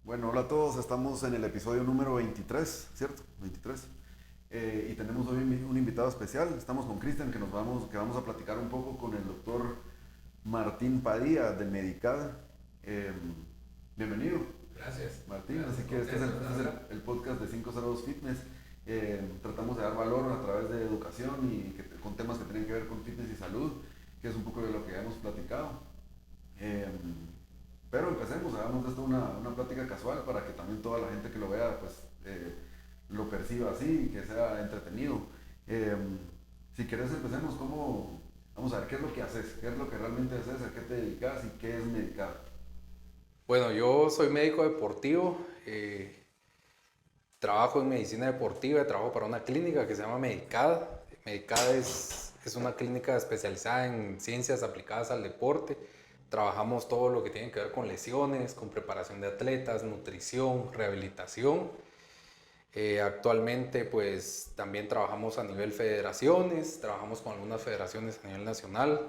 Bueno, hola a todos, estamos en el episodio número 23, ¿cierto? 23. Y tenemos hoy un invitado especial. Estamos con Cristian, que vamos a platicar un poco con el doctor Martín Padilla de Medicad. Eh, Bienvenido, Gracias. Martín. Gracias. Así que este es el podcast de 502 Fitness. Tratamos de dar valor a través de educación y con temas que tienen que ver con fitness y salud, que es un poco de lo que hemos platicado. Eh, pero empecemos, hagamos de esto una plática casual para que también toda la gente que lo vea pues lo perciba así y que sea entretenido. Eh, si querés empecemos, vamos a ver qué es lo que haces, qué es lo que realmente haces, a qué te dedicas y qué es Medicad. Bueno, yo soy médico deportivo, trabajo en medicina deportiva, trabajo para una clínica que se llama Medicad. Medicad es una clínica especializada en ciencias aplicadas al deporte. Trabajamos todo lo que tiene que ver con lesiones, con preparación de atletas, nutrición, rehabilitación. Actualmente pues también trabajamos a nivel federaciones, trabajamos con algunas federaciones a nivel nacional.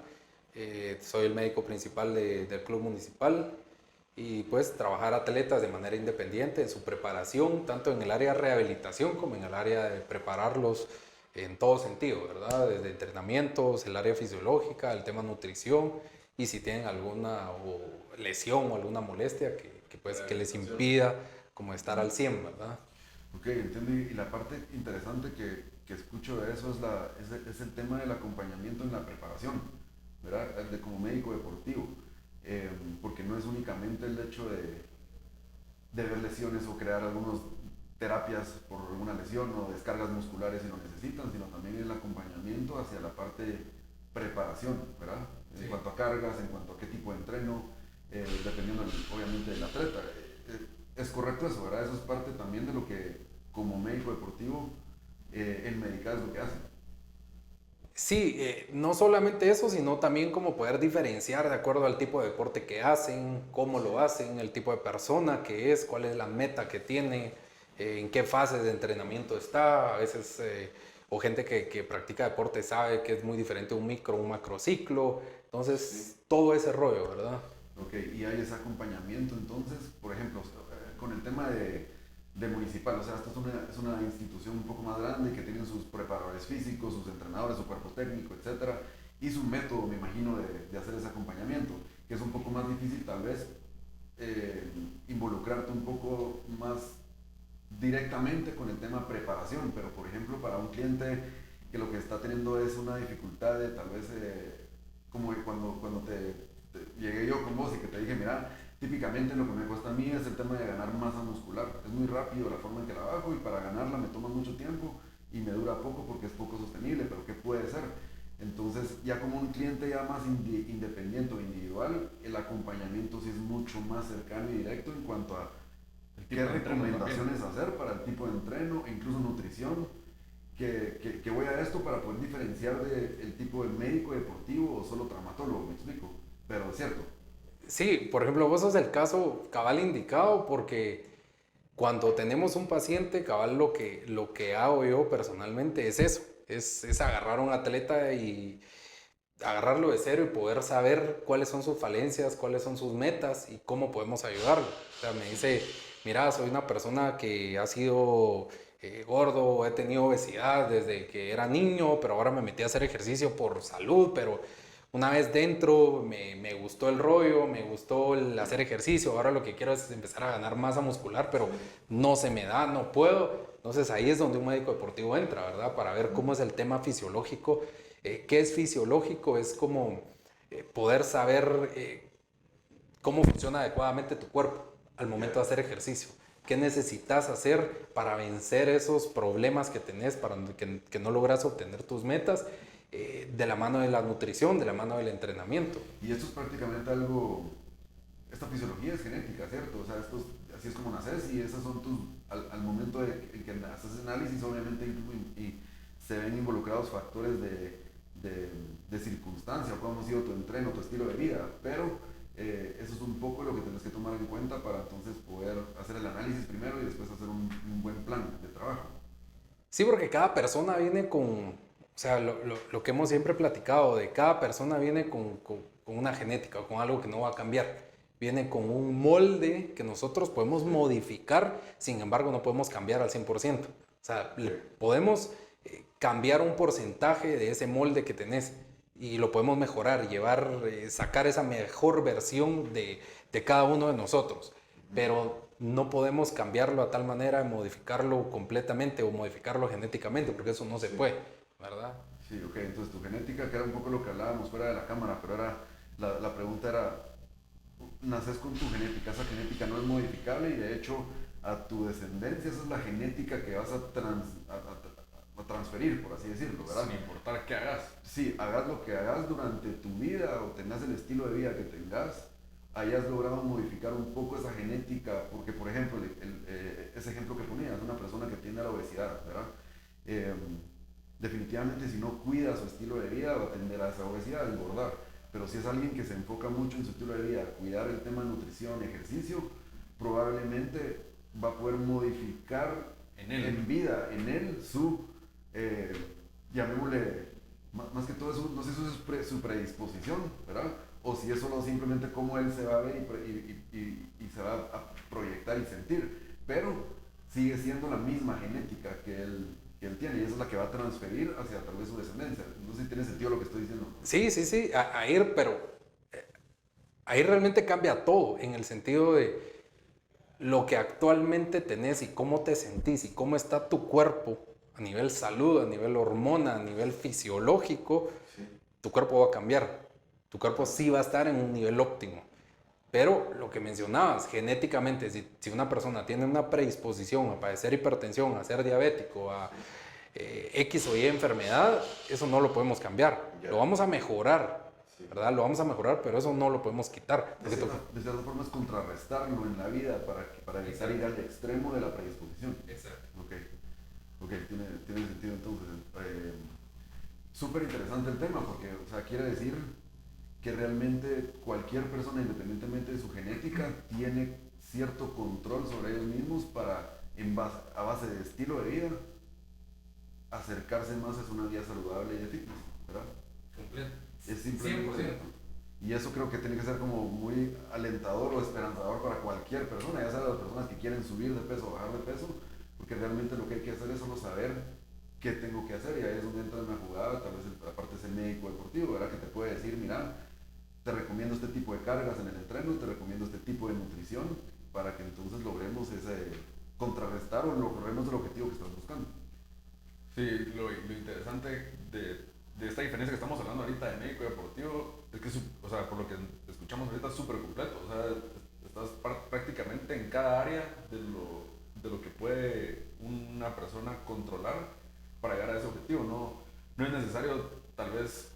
Soy el médico principal del club municipal y pues trabajar atletas de manera independiente en su preparación, tanto en el área de rehabilitación como en el área de prepararlos en todo sentido, ¿verdad? Desde entrenamientos, el área fisiológica, el tema nutrición y si tienen alguna lesión o alguna molestia que les impida como estar al 100, ¿verdad? Ok, entiendo. Y la parte interesante que escucho de eso es el tema del acompañamiento en la preparación, ¿verdad? Como médico deportivo. Porque no es únicamente el hecho de ver lesiones o crear algunas terapias por alguna lesión o descargas musculares si lo necesitan, sino también el acompañamiento hacia la parte preparación, ¿verdad? En Sí. cuanto a cargas, en cuanto a qué tipo de entreno, dependiendo obviamente del atleta. Es correcto eso, ¿verdad? Eso es parte también de lo que como médico deportivo el Medicad es lo que hace. Sí, no solamente eso, sino también como poder diferenciar de acuerdo al tipo de deporte que hacen, cómo lo hacen, el tipo de persona que es, cuál es la meta que tiene, en qué fase de entrenamiento está. A veces, o gente que practica deporte sabe que es muy diferente un micro, un macrociclo. Sí. Entonces, todo ese rollo, ¿verdad? Ok, y hay ese acompañamiento entonces, por ejemplo, con el tema de municipal, o sea, esta es una institución un poco más grande que tienen sus preparadores físicos, sus entrenadores, su cuerpo técnico, etcétera, y su método, me imagino, de hacer ese acompañamiento, que es un poco más difícil tal vez eh, involucrarte un poco más directamente con el tema preparación, pero por ejemplo para un cliente que lo que está teniendo es una dificultad de tal vez, como cuando llegué yo con vos y que te dije, mira, típicamente lo que me cuesta a mí es el tema de ganar masa muscular, es muy rápido la forma en que la bajo y para ganarla me toma mucho tiempo y me dura poco porque es poco sostenible, pero ¿qué puede ser? Entonces, ya como un cliente ya más independiente o individual, el acompañamiento sí es mucho más cercano y directo en cuanto a qué recomendaciones hacer para el tipo de entreno, e incluso nutrición, que voy a esto para poder diferenciar del tipo de médico deportivo o solo traumatólogo, me explico. Pero es cierto. Sí, por ejemplo, vos sos el caso cabal indicado porque cuando tenemos un paciente, cabal, lo que hago yo personalmente es eso, es agarrar a un atleta y agarrarlo de cero y poder saber cuáles son sus falencias, cuáles son sus metas y cómo podemos ayudarlo. O sea, me dice, mira, soy una persona que ha sido gordo, he tenido obesidad desde que era niño, pero ahora me metí a hacer ejercicio por salud, pero una vez dentro me gustó el rollo, me gustó el hacer ejercicio, ahora lo que quiero es empezar a ganar masa muscular, pero no se me da, no puedo. Entonces ahí es donde un médico deportivo entra, ¿verdad? Para ver cómo es el tema fisiológico. ¿Qué es fisiológico? Es como poder saber cómo funciona adecuadamente tu cuerpo al momento de hacer ejercicio. ¿Qué necesitas hacer para vencer esos problemas que tenés, para que no logras obtener tus metas? De la mano de la nutrición, de la mano del entrenamiento. Y esto es prácticamente algo, esta fisiología es genética, ¿cierto? O sea, así es como naces y esas son al momento en que haces análisis, obviamente, y se ven involucrados factores de circunstancia, cómo ha sido tu entreno, tu estilo de vida, pero eso es un poco lo que tienes que tomar en cuenta para entonces poder hacer el análisis primero y después hacer un buen plan de trabajo. Sí, porque cada persona viene con, o sea, lo que hemos siempre platicado, de cada persona viene con una genética, con algo que no va a cambiar. viene con un molde que nosotros podemos modificar, sin embargo no podemos cambiar al 100%. O sea, podemos cambiar un porcentaje de ese molde que tenés y lo podemos mejorar, llevar, sacar esa mejor versión de cada uno de nosotros, pero no podemos cambiarlo a tal manera, modificarlo completamente o modificarlo genéticamente, porque eso no se puede, ¿verdad? Sí, ok, entonces tu genética, que era un poco lo que hablábamos fuera de la cámara, pero era, la pregunta era, naces con tu genética, esa genética no es modificable y de hecho a tu descendencia esa es la genética que vas a transferir, por así decirlo, ¿verdad? Sin importar qué hagas. Sí, hagas lo que hagas durante tu vida o tengas el estilo de vida que tengas, hayas logrado modificar un poco esa genética, porque por ejemplo, ese ejemplo que ponías, una persona que tiene la obesidad, ¿verdad? Eh, Definitivamente si no cuida su estilo de vida va a tender a esa obesidad, a engordar. Pero si es alguien que se enfoca mucho en su estilo de vida, cuidar el tema de nutrición, ejercicio, probablemente va a poder modificar en vida, en él, su, llamémosle, más que todo eso, no sé si eso es su predisposición, ¿verdad? O si es solo simplemente cómo él se va a ver y se va a proyectar y sentir. Pero sigue siendo la misma genética que él tiene y esa es la que va a transferir hacia tal vez su descendencia. No sé si tiene sentido lo que estoy diciendo. Sí, ahí realmente cambia todo en el sentido de lo que actualmente tenés y cómo te sentís y cómo está tu cuerpo a nivel salud, a nivel hormona, a nivel fisiológico. Sí. Tu cuerpo va a cambiar, tu cuerpo sí va a estar en un nivel óptimo. Pero lo que mencionabas, genéticamente, si una persona tiene una predisposición a padecer hipertensión, a ser diabético, a X o Y enfermedad, eso no lo podemos cambiar. Lo vamos a mejorar, ¿verdad? Lo vamos a mejorar, pero eso no lo podemos quitar. De cierta forma es contrarrestarlo en la vida para evitar ir al extremo de la predisposición. Exacto. Ok, tiene sentido entonces. Súper interesante el tema porque, o sea, quiere decir que realmente cualquier persona, independientemente de su genética, tiene cierto control sobre ellos mismos para, a base de estilo de vida, acercarse más a una vida saludable y de fitness, ¿verdad? Completo. Es simplemente 100%. Y eso creo que tiene que ser como muy alentador o esperanzador para cualquier persona, ya sea las personas que quieren subir de peso o bajar de peso, porque realmente lo que hay que hacer es solo saber qué tengo que hacer y ahí es donde entra en la jugada, tal vez aparte es el médico deportivo, ¿verdad? Que te puede decir, mira, te recomiendo este tipo de cargas en el entreno, te recomiendo este tipo de nutrición para que entonces logremos ese contrarrestar o logremos el objetivo que estás buscando. Sí, lo interesante de esta diferencia que estamos hablando ahorita de médico deportivo es que, o sea, por lo que escuchamos ahorita es súper completo, o sea, estás prácticamente en cada área de lo que puede una persona controlar para llegar a ese objetivo. No es necesario tal vez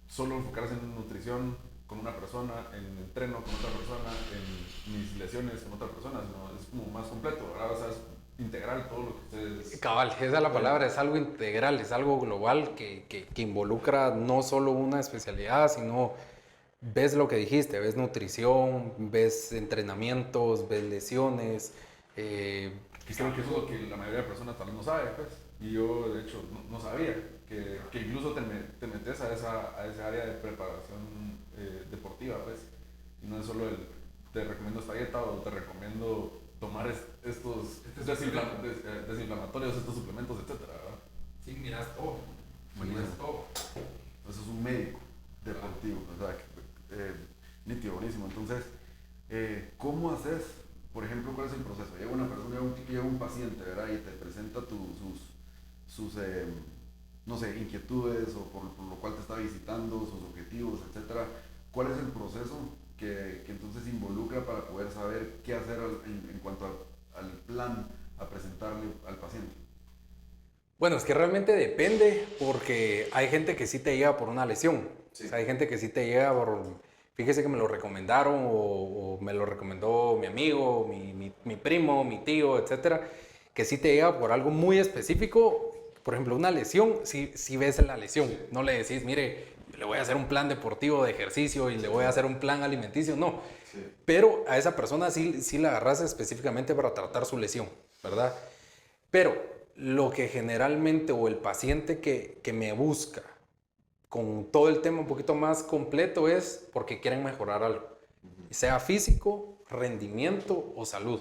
solo enfocarse en nutrición con una persona, en entreno con otra persona, en mis lesiones con otra persona, sino es como más completo, ¿verdad? O sea, es integral todo lo que ustedes... Cabal, esa es la palabra, es algo integral, es algo global que involucra no solo una especialidad, sino ves lo que dijiste, ves nutrición, ves entrenamientos, ves lesiones. Y creo que eso es lo que la mayoría de personas tal vez no sabe, pues. Y yo, de hecho, no sabía que incluso te metes a esa área de preparación deportiva, pues. Y no es solo te recomiendo esta dieta o te recomiendo tomar estos desinflamatorios, estos suplementos, etcétera, ¿verdad? Sí, miras todo. Miras todo. Eso es un médico deportivo, o sea, nítido, buenísimo. Entonces, ¿cómo haces? Por ejemplo, ¿cuál es el proceso? Llega una persona, llega un paciente, ¿verdad? Y te presenta sus no sé, inquietudes o por lo cual te está visitando, sus objetivos, etcétera. ¿Cuál es el proceso que entonces involucra para poder saber qué hacer en cuanto al plan a presentarle al paciente? Bueno, es que realmente depende porque hay gente que sí te llega por una lesión. Sí. O sea, hay gente que sí te llega por... Fíjese que me lo recomendaron o me lo recomendó mi amigo, mi primo, mi tío, etcétera, que sí te llega por algo muy específico. Por ejemplo, una lesión, sí ves la lesión. Sí. No le decís, mire, le voy a hacer un plan deportivo de ejercicio y le voy a hacer un plan alimenticio. No. Sí. Pero a esa persona sí la agarras específicamente para tratar su lesión, ¿verdad? Pero lo que generalmente o el paciente que me busca con todo el tema un poquito más completo es porque quieren mejorar algo. sea físico, rendimiento o salud.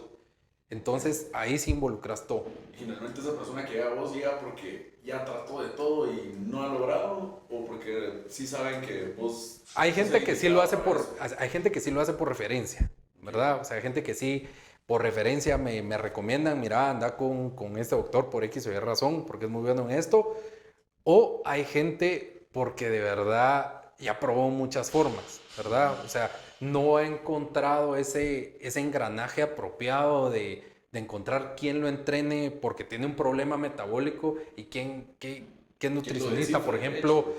Entonces ahí sí involucras todo. Y generalmente esa persona que llega a vos llega porque ya trató de todo y no ha logrado, o porque sí saben que vos... Hay gente que sí lo hace por, eso. hay gente que sí lo hace por referencia, ¿verdad? O sea, hay gente que sí por referencia me recomiendan, mira, anda con este doctor por X o Y razón, porque es muy bueno en esto. O hay gente porque de verdad ya probó muchas formas, ¿verdad? O sea, no ha encontrado ese engranaje apropiado de encontrar quién lo entrene porque tiene un problema metabólico y qué nutricionista, por ejemplo,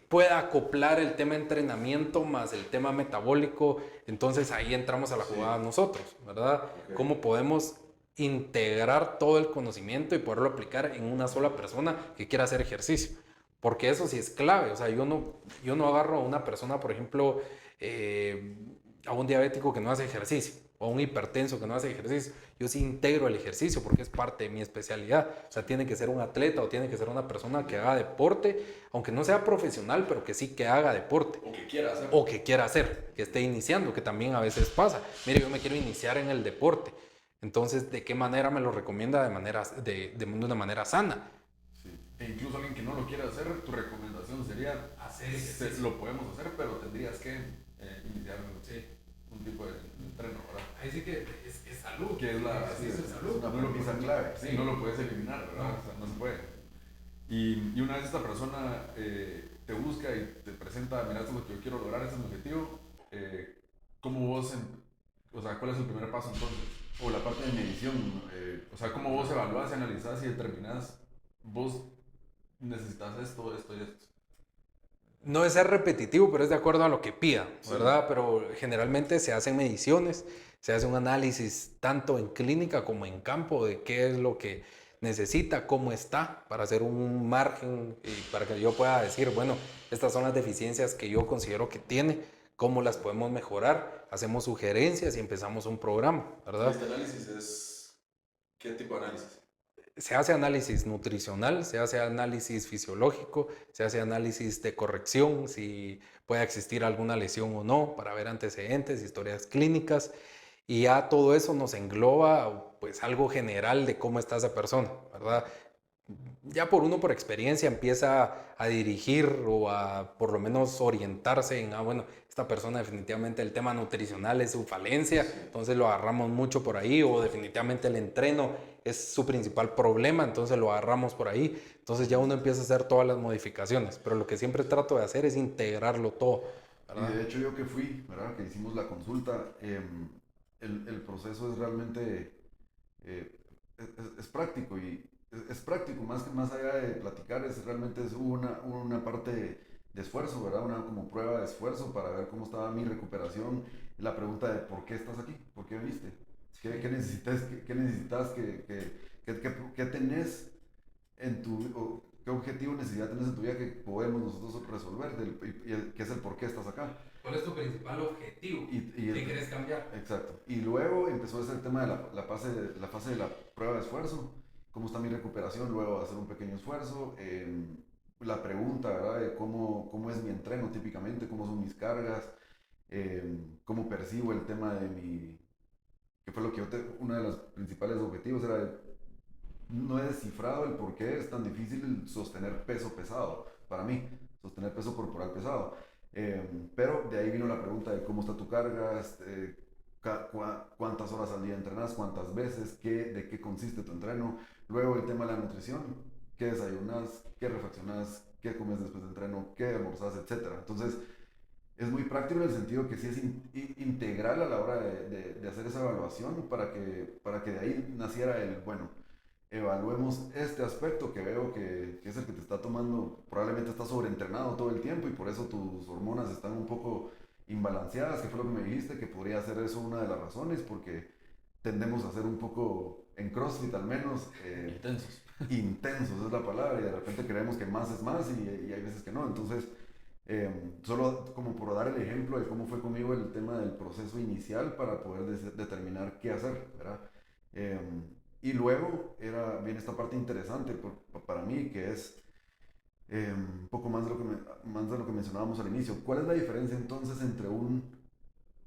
pueda acoplar el tema entrenamiento más el tema metabólico. Entonces ahí entramos a la jugada nosotros, ¿verdad? Okay. ¿Cómo podemos integrar todo el conocimiento y poderlo aplicar en una sola persona que quiera hacer ejercicio? Porque eso sí es clave. O sea, yo no agarro a una persona, por ejemplo, a un diabético que no hace ejercicio o a un hipertenso que no hace ejercicio. Yo sí integro el ejercicio porque es parte de mi especialidad. O sea, tiene que ser un atleta o tiene que ser una persona que haga deporte, aunque no sea profesional, pero que sí que haga deporte. O que quiera hacer. O que quiera hacer, que esté iniciando, que también a veces pasa. Mire, yo me quiero iniciar en el deporte. Entonces, ¿de qué manera me lo recomienda de una manera sana? Sí. E incluso alguien que no lo quiera hacer, tu recomendación sería Hacer ejercicio. lo podemos hacer, pero tendrías que iniciar un tipo de entreno, ¿verdad? Ahí sí que es salud. Que es la Sí, es salud. una no lo premisa puedes- clave. Sí, no lo puedes eliminar, ¿verdad? No. O sea, no se puede. Y una vez esta persona te busca y te presenta, mira, esto es lo que yo quiero lograr, este es mi objetivo, ¿cómo vos, o sea, cuál es el primer paso entonces? O la parte de medición. O sea, ¿cómo vos evaluás y analizás y determinás, vos necesitas esto, esto y esto? No es ser repetitivo, pero es de acuerdo a lo que pida, Sí. ¿verdad? Pero generalmente se hacen mediciones, se hace un análisis tanto en clínica como en campo de qué es lo que necesita, cómo está, para hacer un margen y para que yo pueda decir, bueno, estas son las deficiencias que yo considero que tiene, cómo las podemos mejorar, hacemos sugerencias y empezamos un programa, ¿verdad? Este análisis es... ¿Qué tipo de análisis? Se hace análisis nutricional, se hace análisis fisiológico, se hace análisis de corrección, si puede existir alguna lesión o no, para ver antecedentes, historias clínicas, y ya todo eso nos engloba pues algo general de cómo está esa persona, ¿verdad? Ya por experiencia empieza a dirigir o a por lo menos orientarse en, bueno, esta persona definitivamente el tema nutricional es su falencia, entonces lo agarramos mucho por ahí, o definitivamente el entreno es su principal problema, entonces lo agarramos por ahí, entonces ya uno empieza a hacer todas las modificaciones, pero lo que siempre trato de hacer es integrarlo todo, ¿verdad? Y de hecho yo que fui, ¿verdad? Que hicimos la consulta, el proceso es realmente, es práctico y es práctico, más allá de platicar, realmente es una parte de esfuerzo, ¿verdad? Una como prueba de esfuerzo para ver cómo estaba mi recuperación, la pregunta de ¿por qué estás aquí? ¿Por qué viniste? ¿Qué necesitas? ¿Qué necesitas? ¿Qué tenés en tu... ¿Qué objetivo, necesidad tenés en tu vida que podemos nosotros resolver? ¿Qué es el por qué estás acá? ¿Cuál es tu principal objetivo? ¿Qué quieres cambiar? Exacto. Y luego empezó ese tema de la fase de la prueba de esfuerzo. ¿Cómo está mi recuperación? Luego hacer un pequeño esfuerzo. La pregunta, ¿verdad? De cómo es mi entreno típicamente, cómo son mis cargas, cómo percibo el tema de mi... Que fue lo que uno de los principales objetivos era no he descifrado el por qué es tan difícil sostener peso pesado para mí, sostener peso corporal pesado. Pero de ahí vino la pregunta de cómo está tu carga, cuántas horas al día entrenas, cuántas veces, de qué consiste tu entreno. Luego el tema de la nutrición, qué desayunas, qué refaccionas, qué comes después de entreno, qué almorzas, etc. Entonces es muy práctico en el sentido que sí es integral a la hora de hacer esa evaluación para que de ahí naciera bueno, evaluemos este aspecto que veo que es el que te está tomando, probablemente estás sobreentrenado todo el tiempo y por eso tus hormonas están un poco imbalanceadas, que fue lo que me dijiste, que podría ser eso una de las razones, porque tendemos a ser un poco, en CrossFit al menos, Intensos. intensos es la palabra, y de repente creemos que más es más y hay veces que no. Entonces, solo como por dar el ejemplo de cómo fue conmigo el tema del proceso inicial para poder determinar qué hacer, ¿verdad? Y luego viene esta parte interesante para mí, que es un poco más de lo que mencionábamos al inicio. ¿Cuál es la diferencia entonces entre un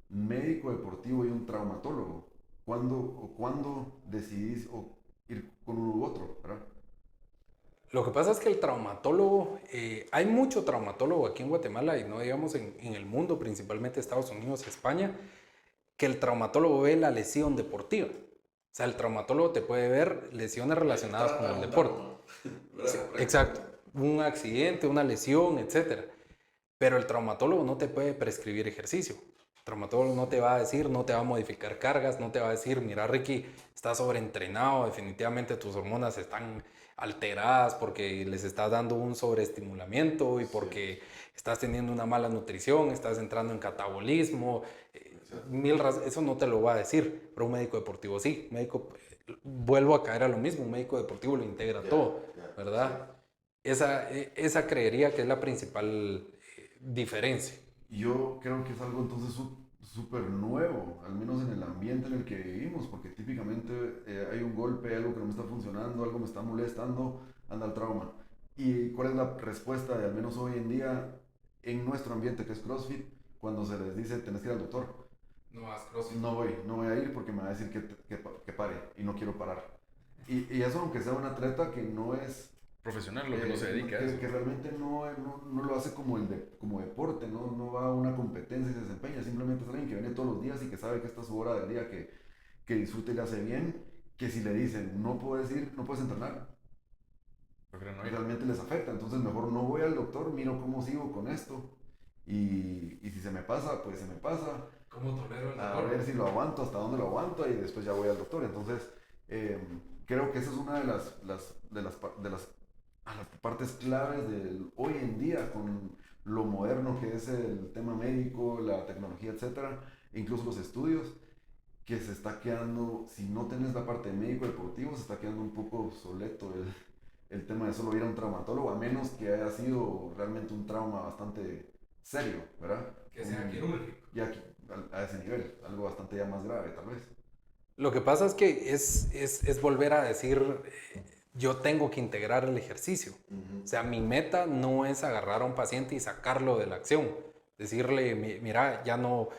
médico deportivo y un traumatólogo? ¿Cuándo decidís ir con uno u otro, ¿verdad? Lo que pasa es que el traumatólogo, hay mucho traumatólogo aquí en Guatemala y no digamos en el mundo, principalmente Estados Unidos y España, que el traumatólogo ve la lesión deportiva. O sea, el traumatólogo te puede ver lesiones relacionadas con el deporte. Sí, exacto, un accidente, una lesión, etcétera. Pero el traumatólogo no te puede prescribir ejercicio. El traumatólogo no te va a decir, no te va a modificar cargas, no te va a decir, mira Ricky, estás sobreentrenado, definitivamente tus hormonas están alteradas porque les estás dando un sobreestimulamiento y porque estás teniendo una mala nutrición, estás entrando en catabolismo, eso no te lo va a decir, pero un médico deportivo sí, vuelvo a caer a lo mismo, un médico deportivo lo integra todo, ¿verdad? Esa creería que es la principal diferencia. Yo creo que es algo entonces súper nuevo, al menos en el ambiente en el que vivimos, porque típicamente hay un golpe, algo que no me está funcionando, algo me está molestando, anda al trauma. ¿Y cuál es la respuesta de al menos hoy en día en nuestro ambiente que es CrossFit cuando se les dice tenés que ir al doctor? No vas CrossFit. No voy a ir porque me va a decir que pare y no quiero parar. Y eso aunque sea un atleta que no es profesional, lo que no se dedica a eso. Que realmente no lo hace como deporte, no va a una competencia y se desempeña, simplemente es alguien que viene todos los días y que sabe que esta es su hora del día, que disfrute y le hace bien, que si le dicen no puedes ir, no puedes entrenar, realmente les afecta, entonces mejor no voy al doctor, miro cómo sigo con esto y si se me pasa, pues se me pasa. ¿Cómo tolero el dolor? A ver si lo aguanto, hasta dónde lo aguanto y después ya voy al doctor. Entonces, creo que esa es una de las partes claves del hoy en día con lo moderno que es el tema médico, la tecnología, etcétera, e incluso los estudios, que se está quedando, si no tenés la parte de médico deportivo, se está quedando un poco obsoleto el tema de solo ir a un traumatólogo, a menos que haya sido realmente un trauma bastante serio, ¿verdad? Que sea quirúrgico. Ya a ese nivel, algo bastante ya más grave, tal vez. Lo que pasa es que es volver a decir, yo tengo que integrar el ejercicio. O sea, mi meta no es agarrar a un paciente y sacarlo de la acción. Decirle, mira, ya no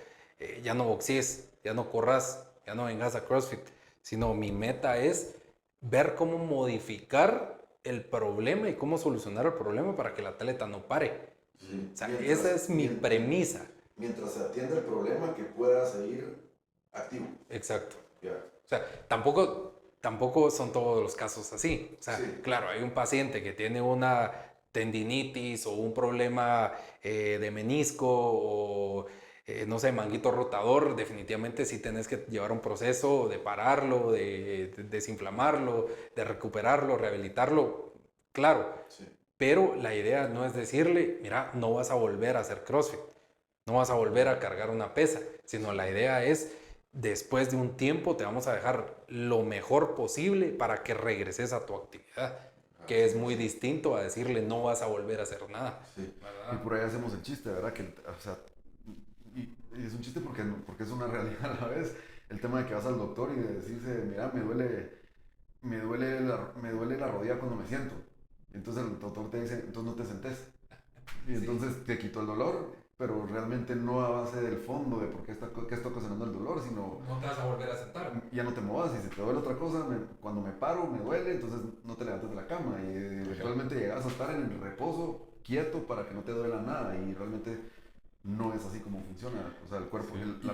boxees, ya no corras, ya no vengas a CrossFit. Sino mi meta es ver cómo modificar el problema y cómo solucionar el problema para que el atleta no pare. Sí. O sea, esa es mi premisa. Mientras se atienda el problema, que pueda seguir activo. Exacto. Yeah. O sea, tampoco son todos los casos así. O sea, sí. Claro, hay un paciente que tiene una tendinitis o un problema de menisco o, no sé, manguito rotador. Definitivamente sí tenés que llevar un proceso de pararlo, de desinflamarlo, de recuperarlo, rehabilitarlo. Claro. Sí. Pero la idea no es decirle, mira, no vas a volver a hacer CrossFit. No vas a volver a cargar una pesa, sino la idea es, después de un tiempo te vamos a dejar lo mejor posible para que regreses a tu actividad, que es muy distinto a decirle no vas a volver a hacer nada. Sí. Y por ahí hacemos el chiste, ¿verdad? Que, o sea, y es un chiste porque es una realidad a la vez, el tema de que vas al doctor y de decirse, mira, me duele la rodilla cuando me siento. Entonces el doctor te dice, entonces no te sentes. Y entonces sí. Te quitó el dolor, pero realmente no a base del fondo de por qué está ocasionando el dolor, sino... No te vas a volver a sentar. Ya no te muevas, y si te duele otra cosa, cuando me paro me duele, entonces no te levantas de la cama y realmente llegas a estar en el reposo, quieto, para que no te duela nada y realmente no es así como funciona. O sea, el cuerpo, sí. La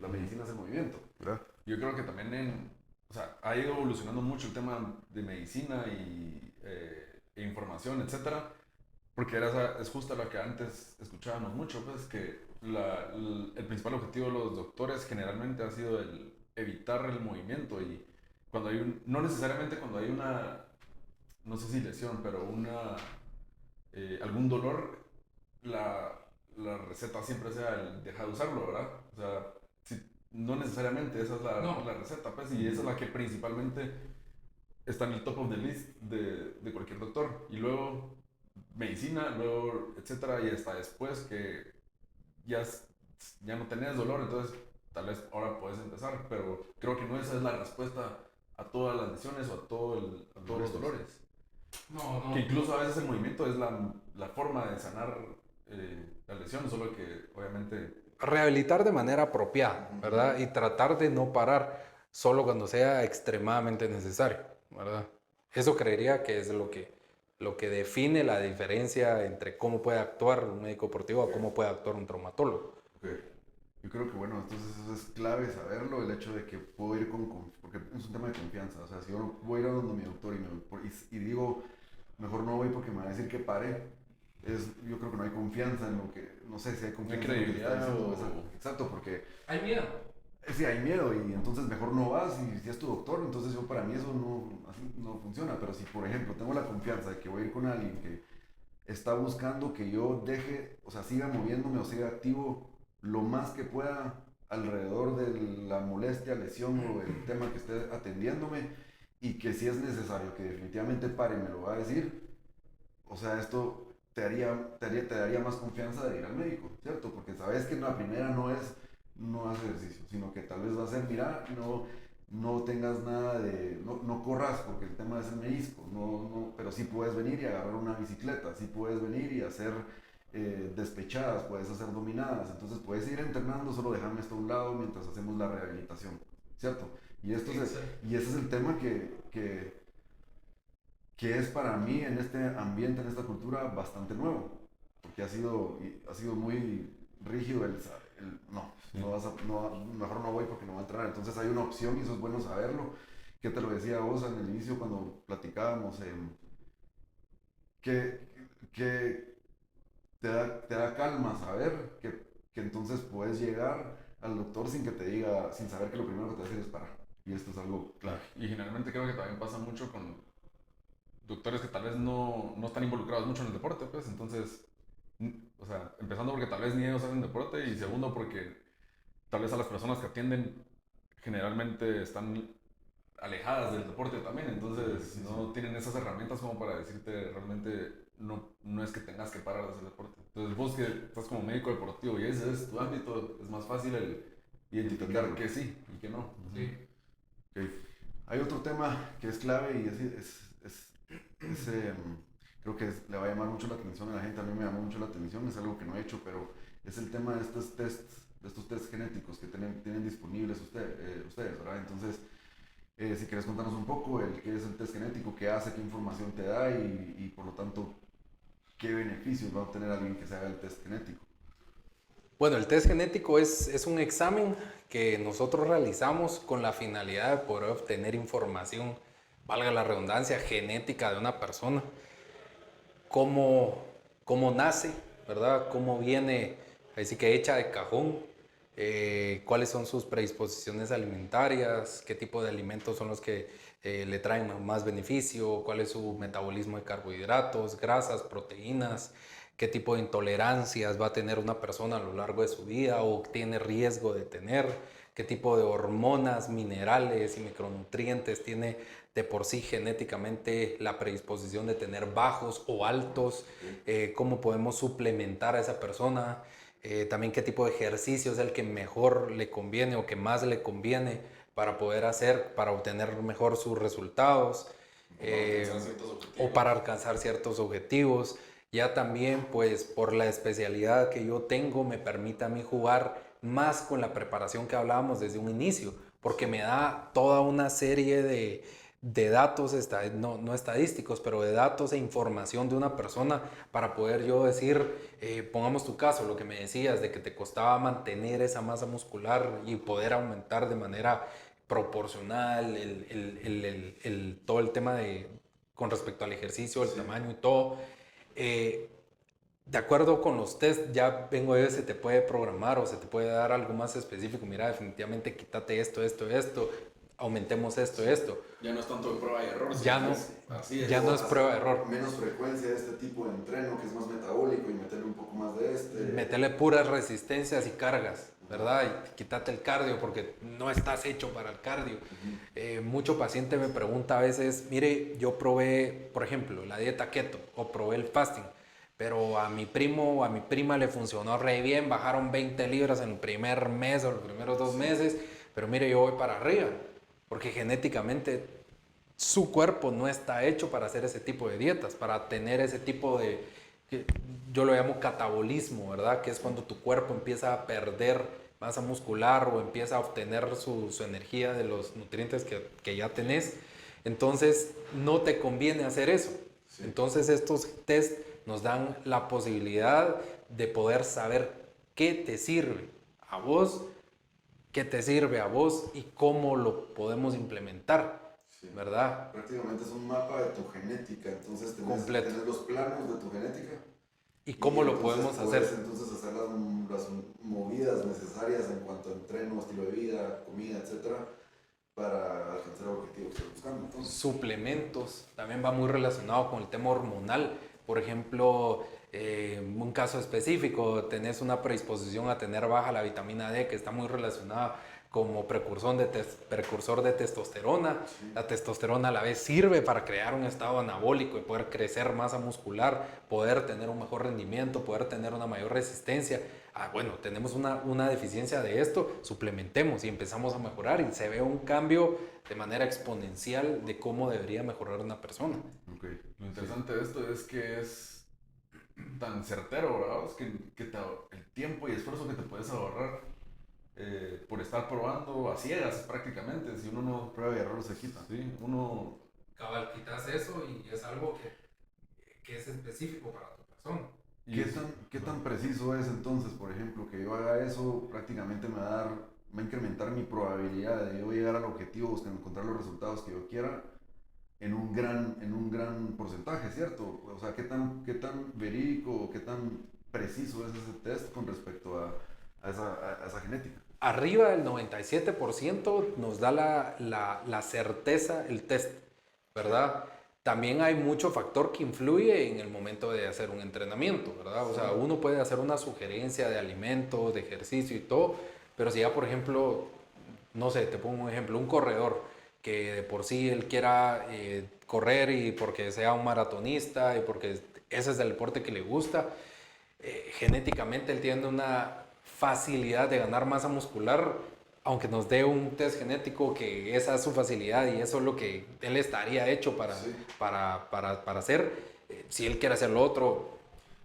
medicina es el movimiento, ¿verdad? Yo creo que también o sea, ha ido evolucionando mucho el tema de medicina y información, etcétera. Porque es justo lo que antes escuchábamos mucho, pues que el principal objetivo de los doctores generalmente ha sido el evitar el movimiento y cuando hay no necesariamente cuando hay una, no sé si lesión, pero algún dolor, la receta siempre sea el dejar de usarlo, ¿verdad? O sea, no necesariamente esa es la receta, pues, y esa es la que principalmente está en el top of the list de cualquier doctor. Y luego medicina, luego etcétera, y hasta después que ya no tenés dolor, entonces tal vez ahora puedes empezar, pero creo que no esa es la respuesta a todas las lesiones o a todos los dolores. No. Que incluso a veces el movimiento es la forma de sanar la lesión, solo que obviamente rehabilitar de manera apropiada, ¿verdad? Y tratar de no parar solo cuando sea extremadamente necesario, ¿verdad? Eso creería que es lo que define la diferencia entre cómo puede actuar un médico deportivo a cómo puede actuar un traumatólogo. Okay. Yo creo que bueno, entonces eso es clave saberlo, el hecho de que puedo ir porque es un tema de confianza, o sea, si yo voy a ir a donde mi doctor y digo, mejor no voy porque me va a decir que pare, yo creo que no hay confianza en lo que, no sé si hay confianza en lo que está diciendo, exacto, porque... Hay miedo. Sí, hay miedo y entonces mejor no vas y si es tu doctor, entonces yo para mí eso así no funciona, pero si por ejemplo tengo la confianza de que voy a ir con alguien que está buscando que yo deje, o sea, siga moviéndome o siga activo lo más que pueda alrededor de la molestia, lesión o el tema que esté atendiéndome y que si es necesario que definitivamente pare me lo va a decir, o sea, esto te daría más confianza de ir al médico, ¿cierto? Porque sabes que la primera no hace ejercicio, sino que tal vez va a ser, mira, no tengas nada no corras porque el tema es el menisco, pero sí puedes venir y agarrar una bicicleta, sí puedes venir y hacer despechadas, puedes hacer dominadas, entonces puedes ir entrenando, solo déjame esto a un lado mientras hacemos la rehabilitación, ¿cierto? Y ese es el tema que es para mí en este ambiente, en esta cultura, bastante nuevo, porque ha sido muy rígido mejor no voy porque no va a entrenar, entonces hay una opción y eso es bueno saberlo, que te lo decía vos al inicio cuando platicábamos, que te da calma saber que entonces puedes llegar al doctor sin que te diga, sin saber que lo primero que te va a decir es parar. Y esto es algo clave. Y generalmente creo que también pasa mucho con doctores que tal vez no están involucrados mucho en el deporte, pues entonces, o sea, empezando porque tal vez ni ellos hacen deporte y segundo porque tal vez a las personas que atienden generalmente están alejadas del deporte también, entonces no tienen esas herramientas como para decirte realmente no es que tengas que parar de hacer deporte. Entonces vos que estás como médico deportivo y ese es tu ámbito, es más fácil el identificar que sí y que no. Sí. Okay. Hay otro tema que es clave y creo que le va a llamar mucho la atención a la gente, a mí me llamó mucho la atención, es algo que no he hecho, pero es el tema de estos tests genéticos que tienen disponibles ustedes, ¿verdad? Entonces, si quieres contarnos un poco qué es el test genético, qué hace, qué información te da y por lo tanto, qué beneficios va a obtener alguien que se haga el test genético. Bueno, el test genético es un examen que nosotros realizamos con la finalidad de poder obtener información, valga la redundancia, genética de una persona. Cómo nace, ¿verdad? Cómo viene, así que hecha de cajón, cuáles son sus predisposiciones alimentarias, qué tipo de alimentos son los que le traen más beneficio, cuál es su metabolismo de carbohidratos, grasas, proteínas, qué tipo de intolerancias va a tener una persona a lo largo de su vida o tiene riesgo de tener, qué tipo de hormonas, minerales y micronutrientes tiene de por sí genéticamente la predisposición de tener bajos o altos, cómo podemos suplementar a esa persona, también qué tipo de ejercicio es el que mejor le conviene o que más le conviene para poder hacer, para obtener mejor sus resultados o para alcanzar ciertos objetivos. Ya también, pues, por la especialidad que yo tengo, me permite a mí jugar más con la preparación que hablábamos desde un inicio, porque me da toda una serie de datos, no estadísticos, pero de datos e información de una persona para poder yo decir, pongamos tu caso, lo que me decías de que te costaba mantener esa masa muscular y poder aumentar de manera proporcional todo el tema con respecto al ejercicio, el tamaño y todo. De acuerdo con los test, ya vengo a ver si te puede programar o se te puede dar algo más específico. Mira, definitivamente quítate esto, aumentemos esto. Ya no es tanto de prueba y error. Ya no es prueba de error. Menos frecuencia de este tipo de entreno que es más metabólico y meterle un poco más de Meterle puras resistencias y cargas, ¿verdad? Y quítate el cardio porque no estás hecho para el cardio. Mucho paciente me pregunta a veces, mire, yo probé, por ejemplo, la dieta keto o probé el fasting, pero a mi primo o a mi prima le funcionó re bien, bajaron 20 libras en el primer mes o los primeros 2 meses, pero mire, yo voy para arriba, porque genéticamente su cuerpo no está hecho para hacer ese tipo de dietas, para tener ese tipo de que yo lo llamo catabolismo, ¿verdad? Que es cuando tu cuerpo empieza a perder masa muscular o empieza a obtener su energía de los nutrientes que ya tenés. Entonces, no te conviene hacer eso. Sí. Entonces, estos test nos dan la posibilidad de poder saber qué te sirve a vos, qué te sirve a vos y cómo lo podemos implementar, sí. ¿Verdad? Prácticamente es un mapa de tu genética, entonces tenés los planos de tu genética. ¿Y cómo lo podemos hacer? Entonces hacer las movidas necesarias en cuanto a entreno, estilo de vida, comida, etcétera, para alcanzar el objetivo que estás buscando. Entonces, suplementos, también va muy relacionado con el tema hormonal. Por ejemplo, un caso específico, tenés una predisposición a tener baja la vitamina D, que está muy relacionada como precursor de testosterona. Sí. La testosterona a la vez sirve para crear un estado anabólico y poder crecer masa muscular, poder tener un mejor rendimiento, poder tener una mayor resistencia. Bueno, tenemos una deficiencia de esto, suplementemos y empezamos a mejorar y se ve un cambio de manera exponencial de cómo debería mejorar una persona. Okay. Lo interesante de esto es que es tan certero, ¿verdad? Es que el tiempo y esfuerzo que te puedes ahorrar por estar probando a ciegas prácticamente. Si uno no prueba y error se quita. Sí, uno... Cabal, quitas eso y es algo que es específico para tu persona. ¿Qué tan preciso es entonces, por ejemplo, que yo haga eso? Prácticamente me va a incrementar mi probabilidad de yo llegar al objetivo, de encontrar los resultados que yo quiera en un gran porcentaje, ¿cierto? O sea, ¿qué tan verídico, qué tan preciso es ese test con respecto a esa genética? Arriba del 97% nos da la certeza el test, ¿verdad? También hay mucho factor que influye en el momento de hacer un entrenamiento, ¿verdad? O sea, uno puede hacer una sugerencia de alimentos, de ejercicio y todo, pero si ya, por ejemplo, no sé, te pongo un ejemplo, un corredor que de por sí él quiera correr y porque sea un maratonista y porque ese es el deporte que le gusta, genéticamente él tiene una facilidad de ganar masa muscular, aunque nos dé un test genético que esa es su facilidad y eso es lo que él estaría hecho para hacer, si él quiere hacer lo otro.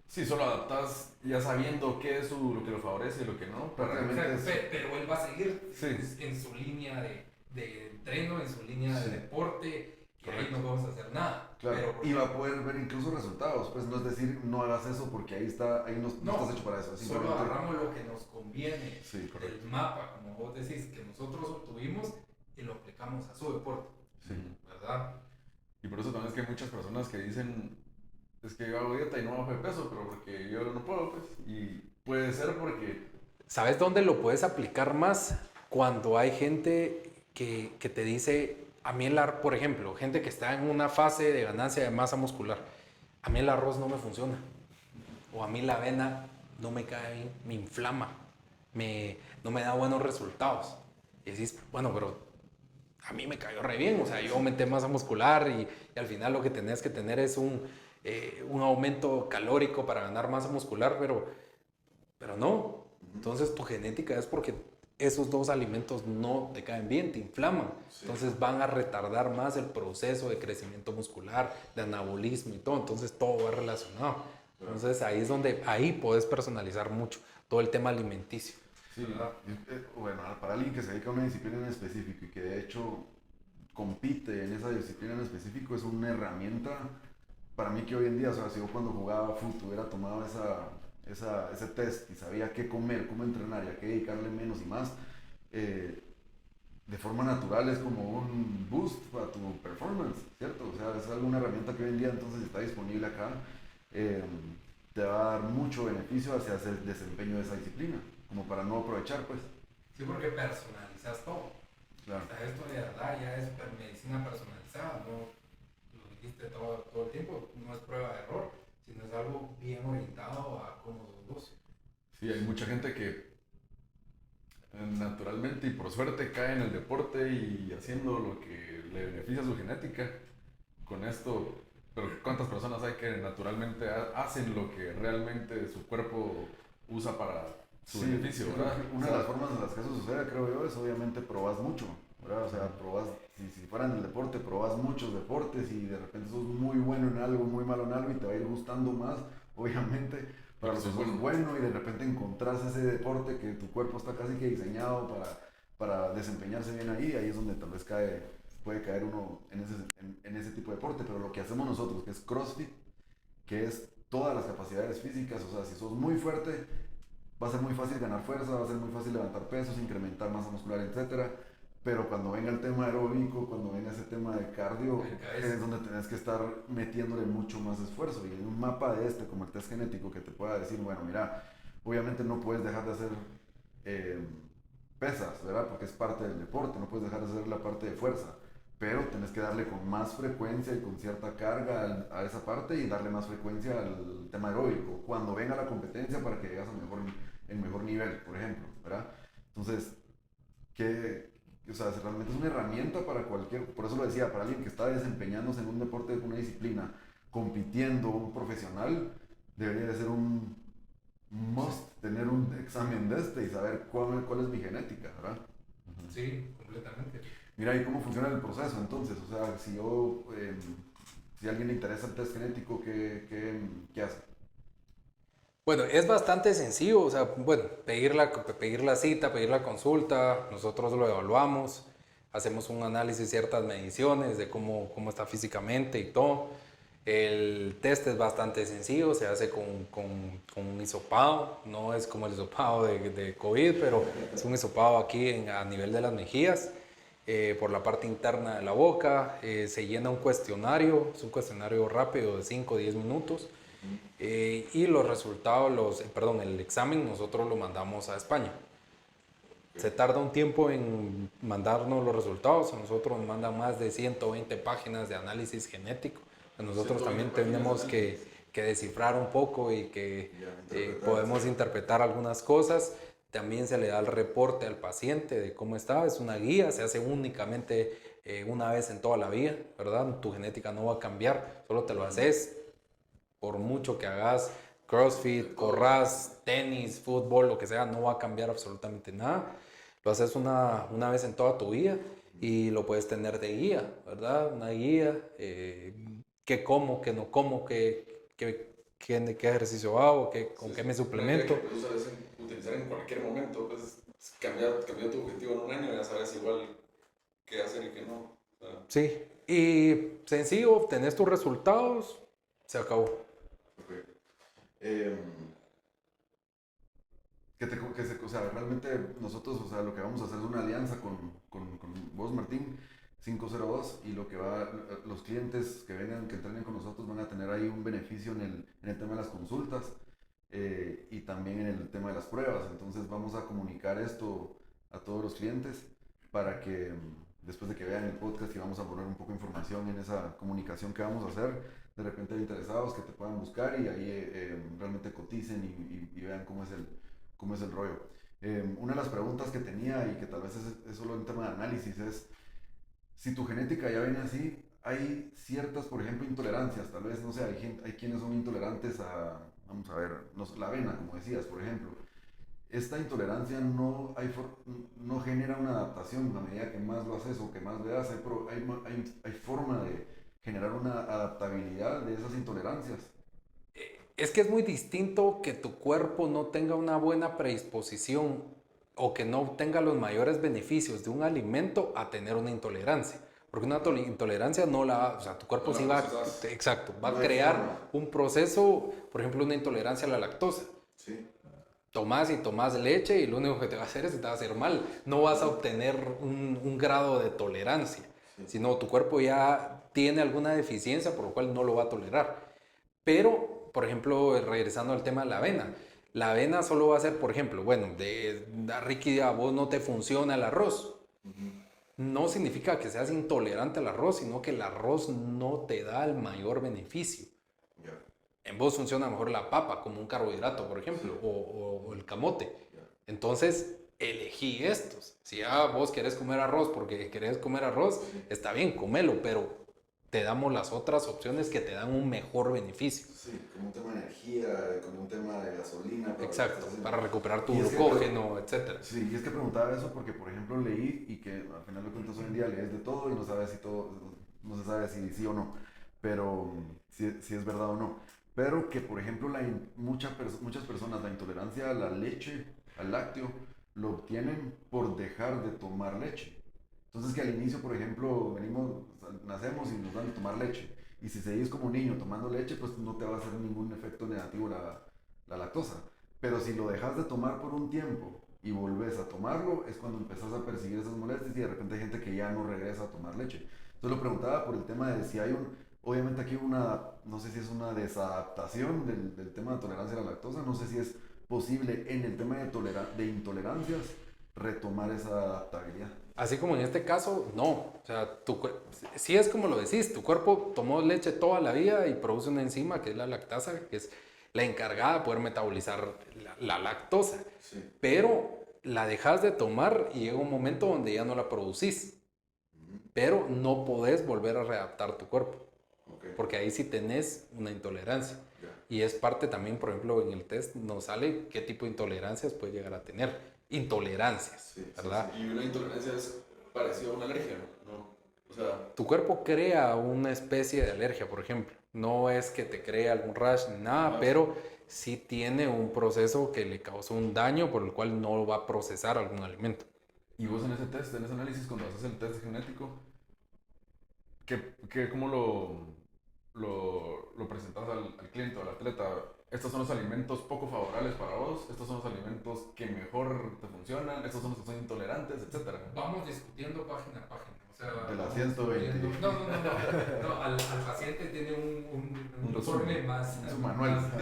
Sí, solo adaptas ya sabiendo qué es lo que lo favorece y lo que no. Pero él va a seguir en su línea de entreno, en su línea de deporte. Y ahí no vamos a hacer nada. Claro, y va a poder ver incluso resultados. Pues no es decir, no hagas eso porque ahí no estás hecho para eso. Solo agarramos lo que nos conviene del mapa, como vos decís, que nosotros obtuvimos y lo aplicamos a su deporte. Sí. ¿Verdad? Y por eso también es que hay muchas personas que dicen, es que yo hago dieta y no bajo de peso, pero porque yo no puedo, pues. Y puede ser porque... ¿Sabes dónde lo puedes aplicar más? Cuando hay gente que te dice... A mí por ejemplo, gente que está en una fase de ganancia de masa muscular, a mí el arroz no me funciona, o a mí la avena no me cae bien, me inflama, no me da buenos resultados. Y decís, bueno, pero a mí me cayó re bien, o sea, yo aumenté masa muscular y al final lo que tenés que tener es un aumento calórico para ganar masa muscular, pero no. Entonces tu genética es porque esos dos alimentos no te caen bien, te inflaman. Sí. Entonces van a retardar más el proceso de crecimiento muscular, de anabolismo y todo. Entonces todo va relacionado. Entonces ahí es donde puedes personalizar mucho todo el tema alimenticio. Sí, bueno, para alguien que se dedica a una disciplina en específico y que de hecho compite en esa disciplina en específico, es una herramienta para mí que hoy en día, o sea, si yo cuando jugaba fútbol hubiera tomado ese test y sabía qué comer, cómo entrenar y a qué dedicarle menos y más, de forma natural es como un boost para tu performance, ¿cierto? O sea, es alguna herramienta que hoy en día entonces está disponible acá, te va a dar mucho beneficio hacia el desempeño de esa disciplina, como para no aprovechar, pues. Sí, porque personalizas todo. Claro. O sea, esto de verdad ya es medicina personalizada, no lo dijiste todo el tiempo, no es prueba de error, sino es algo bien orientado a cómo sos vos. Sí, hay mucha gente que naturalmente y por suerte cae en el deporte y haciendo lo que le beneficia a su genética. Con esto, pero ¿cuántas personas hay que naturalmente hacen lo que realmente su cuerpo usa para su beneficio, ¿verdad? Una de las formas en las que eso sucede, creo yo, es obviamente probas mucho, ¿verdad? O sea, probas, si fuera en el deporte, probas muchos deportes y de repente sos muy bueno en algo, muy malo en algo y te va a ir gustando más obviamente, para los que sos bueno y de repente encontrás ese deporte que tu cuerpo está casi que diseñado para desempeñarse bien ahí es donde tal vez puede caer uno en ese tipo de deporte. Pero lo que hacemos nosotros, que es CrossFit, que es todas las capacidades físicas, o sea, si sos muy fuerte, va a ser muy fácil ganar fuerza, va a ser muy fácil levantar pesos, incrementar masa muscular, etcétera. Pero cuando venga el tema aeróbico, cuando venga ese tema de cardio, es donde tenés que estar metiéndole mucho más esfuerzo. Y en un mapa de como el test genético, que te pueda decir, bueno, mira, obviamente no puedes dejar de hacer pesas, ¿verdad? Porque es parte del deporte, no puedes dejar de hacer la parte de fuerza. Pero tenés que darle con más frecuencia y con cierta carga a esa parte y darle más frecuencia al tema aeróbico. Cuando venga la competencia para que llegas a mejor nivel, por ejemplo, ¿verdad? Entonces, o sea, realmente es una herramienta para por eso lo decía, para alguien que está desempeñándose en un deporte, en una disciplina, compitiendo, un profesional, debería de ser un must tener un examen y saber cuál es mi genética, ¿verdad? Sí, completamente. Mira, ¿y cómo funciona el proceso entonces? O sea, si a alguien le interesa el test genético, ¿qué hace? Bueno, es bastante sencillo, o sea, bueno, pedir la cita, pedir la consulta, nosotros lo evaluamos, hacemos un análisis, ciertas mediciones de cómo está físicamente y todo. El test es bastante sencillo, se hace con un hisopado, no es como el hisopado de COVID, pero es un hisopado aquí a nivel de las mejillas, por la parte interna de la boca, se llena un cuestionario, es un cuestionario rápido de 5 o 10 minutos. Y los resultados, el examen nosotros lo mandamos a España. Se tarda un tiempo en mandarnos los resultados, a nosotros nos mandan más de 120 páginas de análisis genético. Nosotros también tenemos que descifrar un poco y que podemos interpretar algunas cosas. También se le da el reporte al paciente de cómo está, es una guía, se hace únicamente una vez en toda la vida, ¿verdad? Tu genética no va a cambiar, solo te lo haces. Por mucho que hagas CrossFit, corras, tenis, fútbol, lo que sea, no va a cambiar absolutamente nada. Lo haces una vez en toda tu vida y lo puedes tener de guía, ¿verdad? Una guía, qué como, qué no como, qué ejercicio hago, con qué me suplemento. Que puedes utilizar en cualquier momento, pues cambiar tu objetivo en un año y ya sabes igual qué hacer y qué no. O sea. Sí, y sencillo, tenés tus resultados, se acabó. O sea, realmente nosotros, o sea, lo que vamos a hacer es una alianza con vos, Martín, 502, y los clientes que entrenen con nosotros van a tener ahí un beneficio en el tema de las consultas y también en el tema de las pruebas. Entonces vamos a comunicar esto a todos los clientes para que después de que vean el podcast y vamos a poner un poco de información en esa comunicación que vamos a hacer, de repente hay interesados que te puedan buscar y ahí realmente coticen y vean cómo es el rollo. Una de las preguntas que tenía y que tal vez es solo un tema de análisis es, si tu genética ya viene así, hay ciertas, por ejemplo, intolerancias, tal vez, no sé, hay quienes son intolerantes vamos a ver, la avena, como decías, por ejemplo. Esta intolerancia no genera una adaptación a medida que más lo haces o que más le das, hay forma de generar una adaptabilidad de esas intolerancias. Es que es muy distinto que tu cuerpo no tenga una buena predisposición o que no tenga los mayores beneficios de un alimento a tener una intolerancia. Porque una intolerancia o sea, tu cuerpo sí va a crear un proceso, por ejemplo, una intolerancia a la lactosa. Sí. Tomás leche y lo único que te va a hacer es que te va a hacer mal. No vas a obtener un grado de tolerancia, sino tu cuerpo ya tiene alguna deficiencia por lo cual no lo va a tolerar. Pero, por ejemplo, regresando al tema de la avena solo va a ser, por ejemplo, bueno, Ricky, a vos no te funciona el arroz. No significa que seas intolerante al arroz, sino que el arroz no te da el mayor beneficio. En vos funciona mejor la papa como un carbohidrato, por ejemplo, o el camote. Entonces, elegí estos. Si vos querés comer arroz porque querés comer arroz, está bien, comelo, pero te damos las otras opciones que te dan un mejor beneficio. Sí, como un tema de energía, como un tema de gasolina. Exacto, para recuperar tu glucógeno, etc. Sí, y es que preguntaba eso porque, por ejemplo, leí y que al final de cuentas hoy en día lees de todo y no se sabe si sí o no, pero si es verdad o no. pero que por ejemplo muchas personas la intolerancia a la leche, al lácteo, lo obtienen por dejar de tomar leche. Entonces que al inicio, por ejemplo, nacemos y nos dan de tomar leche. Y si seguís como niño tomando leche, pues no te va a hacer ningún efecto negativo la lactosa. Pero si lo dejas de tomar por un tiempo y volvés a tomarlo, es cuando empezás a percibir esas molestias y de repente hay gente que ya no regresa a tomar leche. Entonces lo preguntaba por el tema de si hay obviamente aquí no sé si es una desadaptación del tema de tolerancia a la lactosa, no sé si es posible en el tema de intolerancias retomar esa adaptabilidad. Así como en este caso, no. O sea, si es como lo decís, tu cuerpo tomó leche toda la vida y produce una enzima que es la lactasa, que es la encargada de poder metabolizar la lactosa. Sí. Pero la dejas de tomar y llega un momento donde ya no la producís. Pero no podés volver a readaptar tu cuerpo. Okay. Porque ahí sí tenés una intolerancia. Yeah. Y es parte también, por ejemplo, en el test nos sale qué tipo de intolerancias puede llegar a tener. Intolerancias, Sí, ¿verdad? sí. Y una intolerancia es parecida a una alergia, ¿no? O sea, Tu cuerpo crea una especie de alergia, por ejemplo. No es que te crea algún rash ni nada, pero sí tiene un proceso que le causó un daño por el cual no va a procesar algún alimento. Y vos en ese test, en ese análisis, cuando haces el test genético, ¿cómo lo presentas al cliente o al atleta? Estos son los alimentos poco favorables para vos, estos son los alimentos que mejor te funcionan, estos son los que son intolerantes, etc. Vamos discutiendo página a página. O sea, De la 120. No, al paciente tiene un informe más, un manual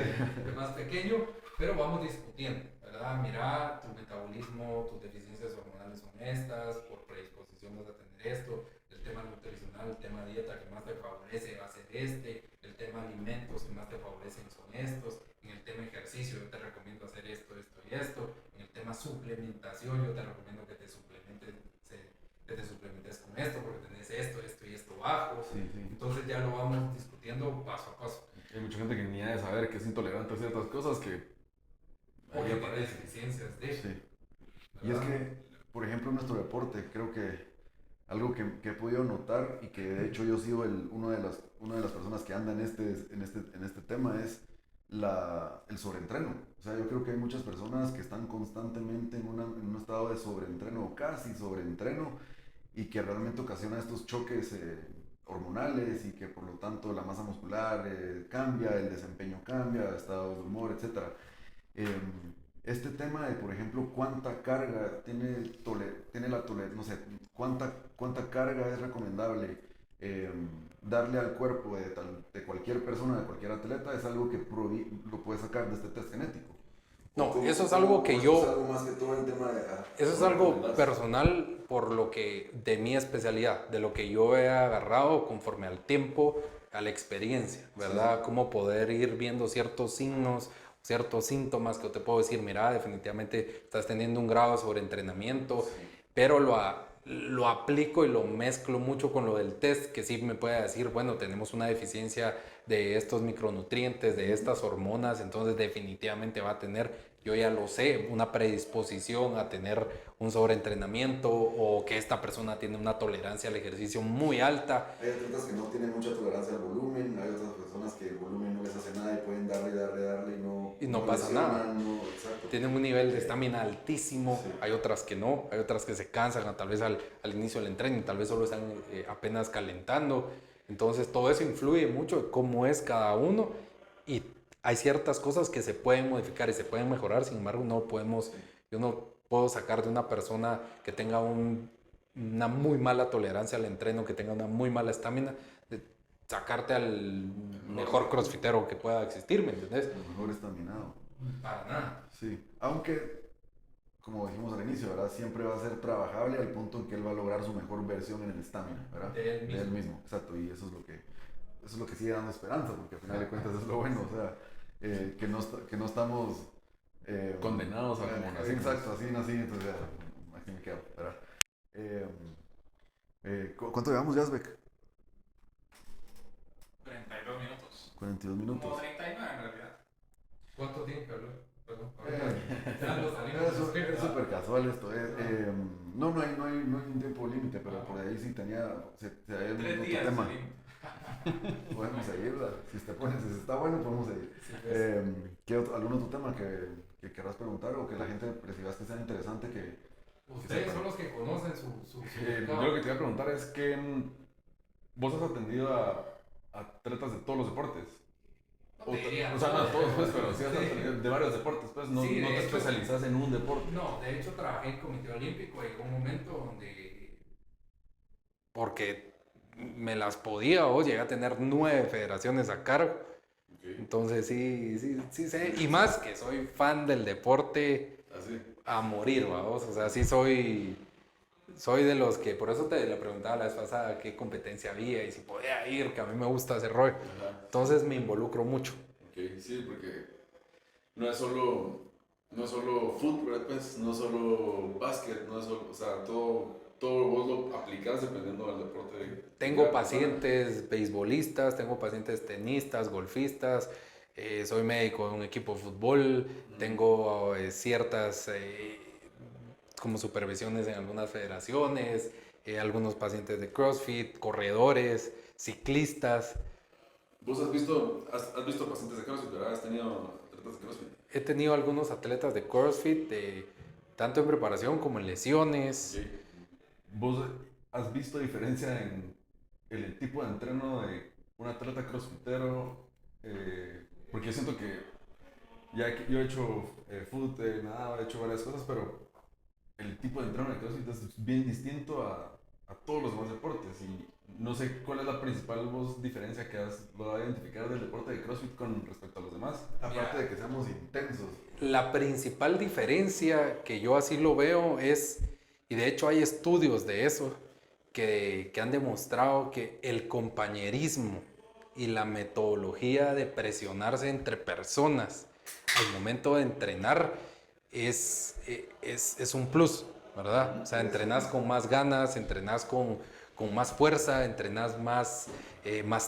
más pequeño, pero vamos discutiendo, ¿verdad? Mira, tu metabolismo, tus deficiencias hormonales son estas, por predisposición vas a tener esto, el tema nutricional, el tema dieta que más te favorece va a ser el tema alimentos que más te favorecen son estos, en el tema ejercicio yo te recomiendo hacer esto, esto y esto, en el tema suplementación yo te recomiendo que te suplementes con esto porque tenés esto, esto y esto bajo. Sí, sí. Entonces ya lo vamos discutiendo paso a paso. Hay mucha gente que ni ha de saber que es intolerante a ciertas cosas que O ahí que tiene aparece. deficiencias de... Sí. Y es que, por ejemplo, en nuestro deporte, creo que algo que he podido notar y que de hecho yo sigo una de las personas que anda en este tema es el sobreentreno. O sea, yo creo que hay muchas personas que están constantemente en un estado de sobreentreno o casi sobreentreno y que realmente ocasiona estos choques hormonales y que por lo tanto la masa muscular cambia, el desempeño cambia, estados de humor, etc. Este tema de, por ejemplo, cuánta carga tiene no sé, cuánta carga es recomendable darle al cuerpo de cualquier persona, de cualquier atleta, es algo que lo puedes sacar de este test genético. No, eso es algo que yo... Es algo más que todo el tema de... Eso es algo personal por lo que, de mi especialidad, de lo que yo he agarrado conforme al tiempo, a la experiencia, ¿verdad? Sí. Cómo poder ir viendo ciertos signos, ciertos síntomas que te puedo decir, mira, definitivamente estás teniendo un grado de sobreentrenamiento, Sí. pero lo aplico y lo mezclo mucho con lo del test, que sí me puede decir, bueno, tenemos una deficiencia de estos micronutrientes, de estas hormonas, entonces definitivamente va a tener, yo ya lo sé, una predisposición a tener un sobreentrenamiento o que esta persona tiene una tolerancia al ejercicio muy alta. Hay atletas que no tienen mucha tolerancia al volumen, hay otras personas que el volumen no les hace nada y pueden darle y no pasa nada. Exacto. Tienen un nivel de estamina altísimo, Sí. hay otras que no, hay otras que se cansan tal vez al inicio del entreno, tal vez solo están apenas calentando. Entonces todo eso influye mucho de cómo es cada uno y hay ciertas cosas que se pueden modificar y se pueden mejorar, sin embargo yo no puedo sacar de una persona que tenga una muy mala tolerancia al entreno, que tenga una muy mala estamina, sacarte al mejor crossfitero que pueda existir, ¿me entendés? El mejor estaminado. Para nada. Sí, aunque, como dijimos al inicio, ¿verdad? Siempre va a ser trabajable al punto en que él va a lograr su mejor versión en el estamina, ¿verdad? De él mismo. Exacto, y eso es lo que sigue dando esperanza, porque al final de cuentas es lo bueno, o sea, que no estamos... Condenados a como nacimos. Exacto, así nací, entonces ya, aquí me quedo, ¿verdad? ¿Cuánto llevamos, Yazbek? 42 minutos. 42 minutos. Como 39 en realidad. ¿Cuánto tiempo habló? Perdón. Es súper casual esto. No hay un tiempo límite, pero por ahí sí se había 3 otro días tema. salimos. Podemos seguirla. Si si está bueno, podemos seguir. Sí, pues. ¿Algún otro tema que querrás preguntar o que la gente percibas que sea interesante que Ustedes son los que conocen su Yo lo que te iba a preguntar es que vos has atendido a atletas de todos los deportes. No te diría O sea, no a todos, pues, pero sí Sí. has atendido de varios deportes, pues no, Sí, no de te hecho. especializas en un deporte. No, de hecho trabajé en Comité Olímpico y llegó un momento donde, porque me las podía, o llegué a tener 9 federaciones a cargo. Ok. Entonces sí sé. Y más que soy fan del deporte Así. a morir, vamos. O sea, sí soy de los que, por eso te le preguntaba la vez pasada qué competencia había y si podía ir, que a mí me gusta ese rollo. Ajá. Entonces me involucro mucho. Ok, sí, porque no es solo fútbol, pues, no es solo básquet, no es solo, o sea, todo vos lo aplicás dependiendo del deporte. Tengo pacientes beisbolistas, tengo pacientes tenistas, golfistas, soy médico de un equipo de fútbol, tengo ciertas como supervisiones en algunas federaciones, algunos pacientes de CrossFit, corredores, ciclistas. ¿Vos has visto pacientes de CrossFit, verdad? ¿Has tenido atletas de CrossFit? He tenido algunos atletas de CrossFit, tanto en preparación como en lesiones. Ok. ¿Vos has visto diferencia en el tipo de entreno de un atleta crossfitero? Porque yo siento que yo he hecho foot, nadado, he hecho varias cosas, pero el tipo de entreno de CrossFit es bien distinto a todos los demás deportes y no sé cuál es la principal diferencia que has logrado identificar del deporte de CrossFit con respecto a los demás. aparte de que seamos intensos. La principal diferencia que yo así lo veo es, y de hecho hay estudios de eso, que han demostrado que el compañerismo y la metodología de presionarse entre personas al momento de entrenar es un plus, ¿verdad? O sea, entrenás con más ganas, entrenás con más fuerza, entrenás más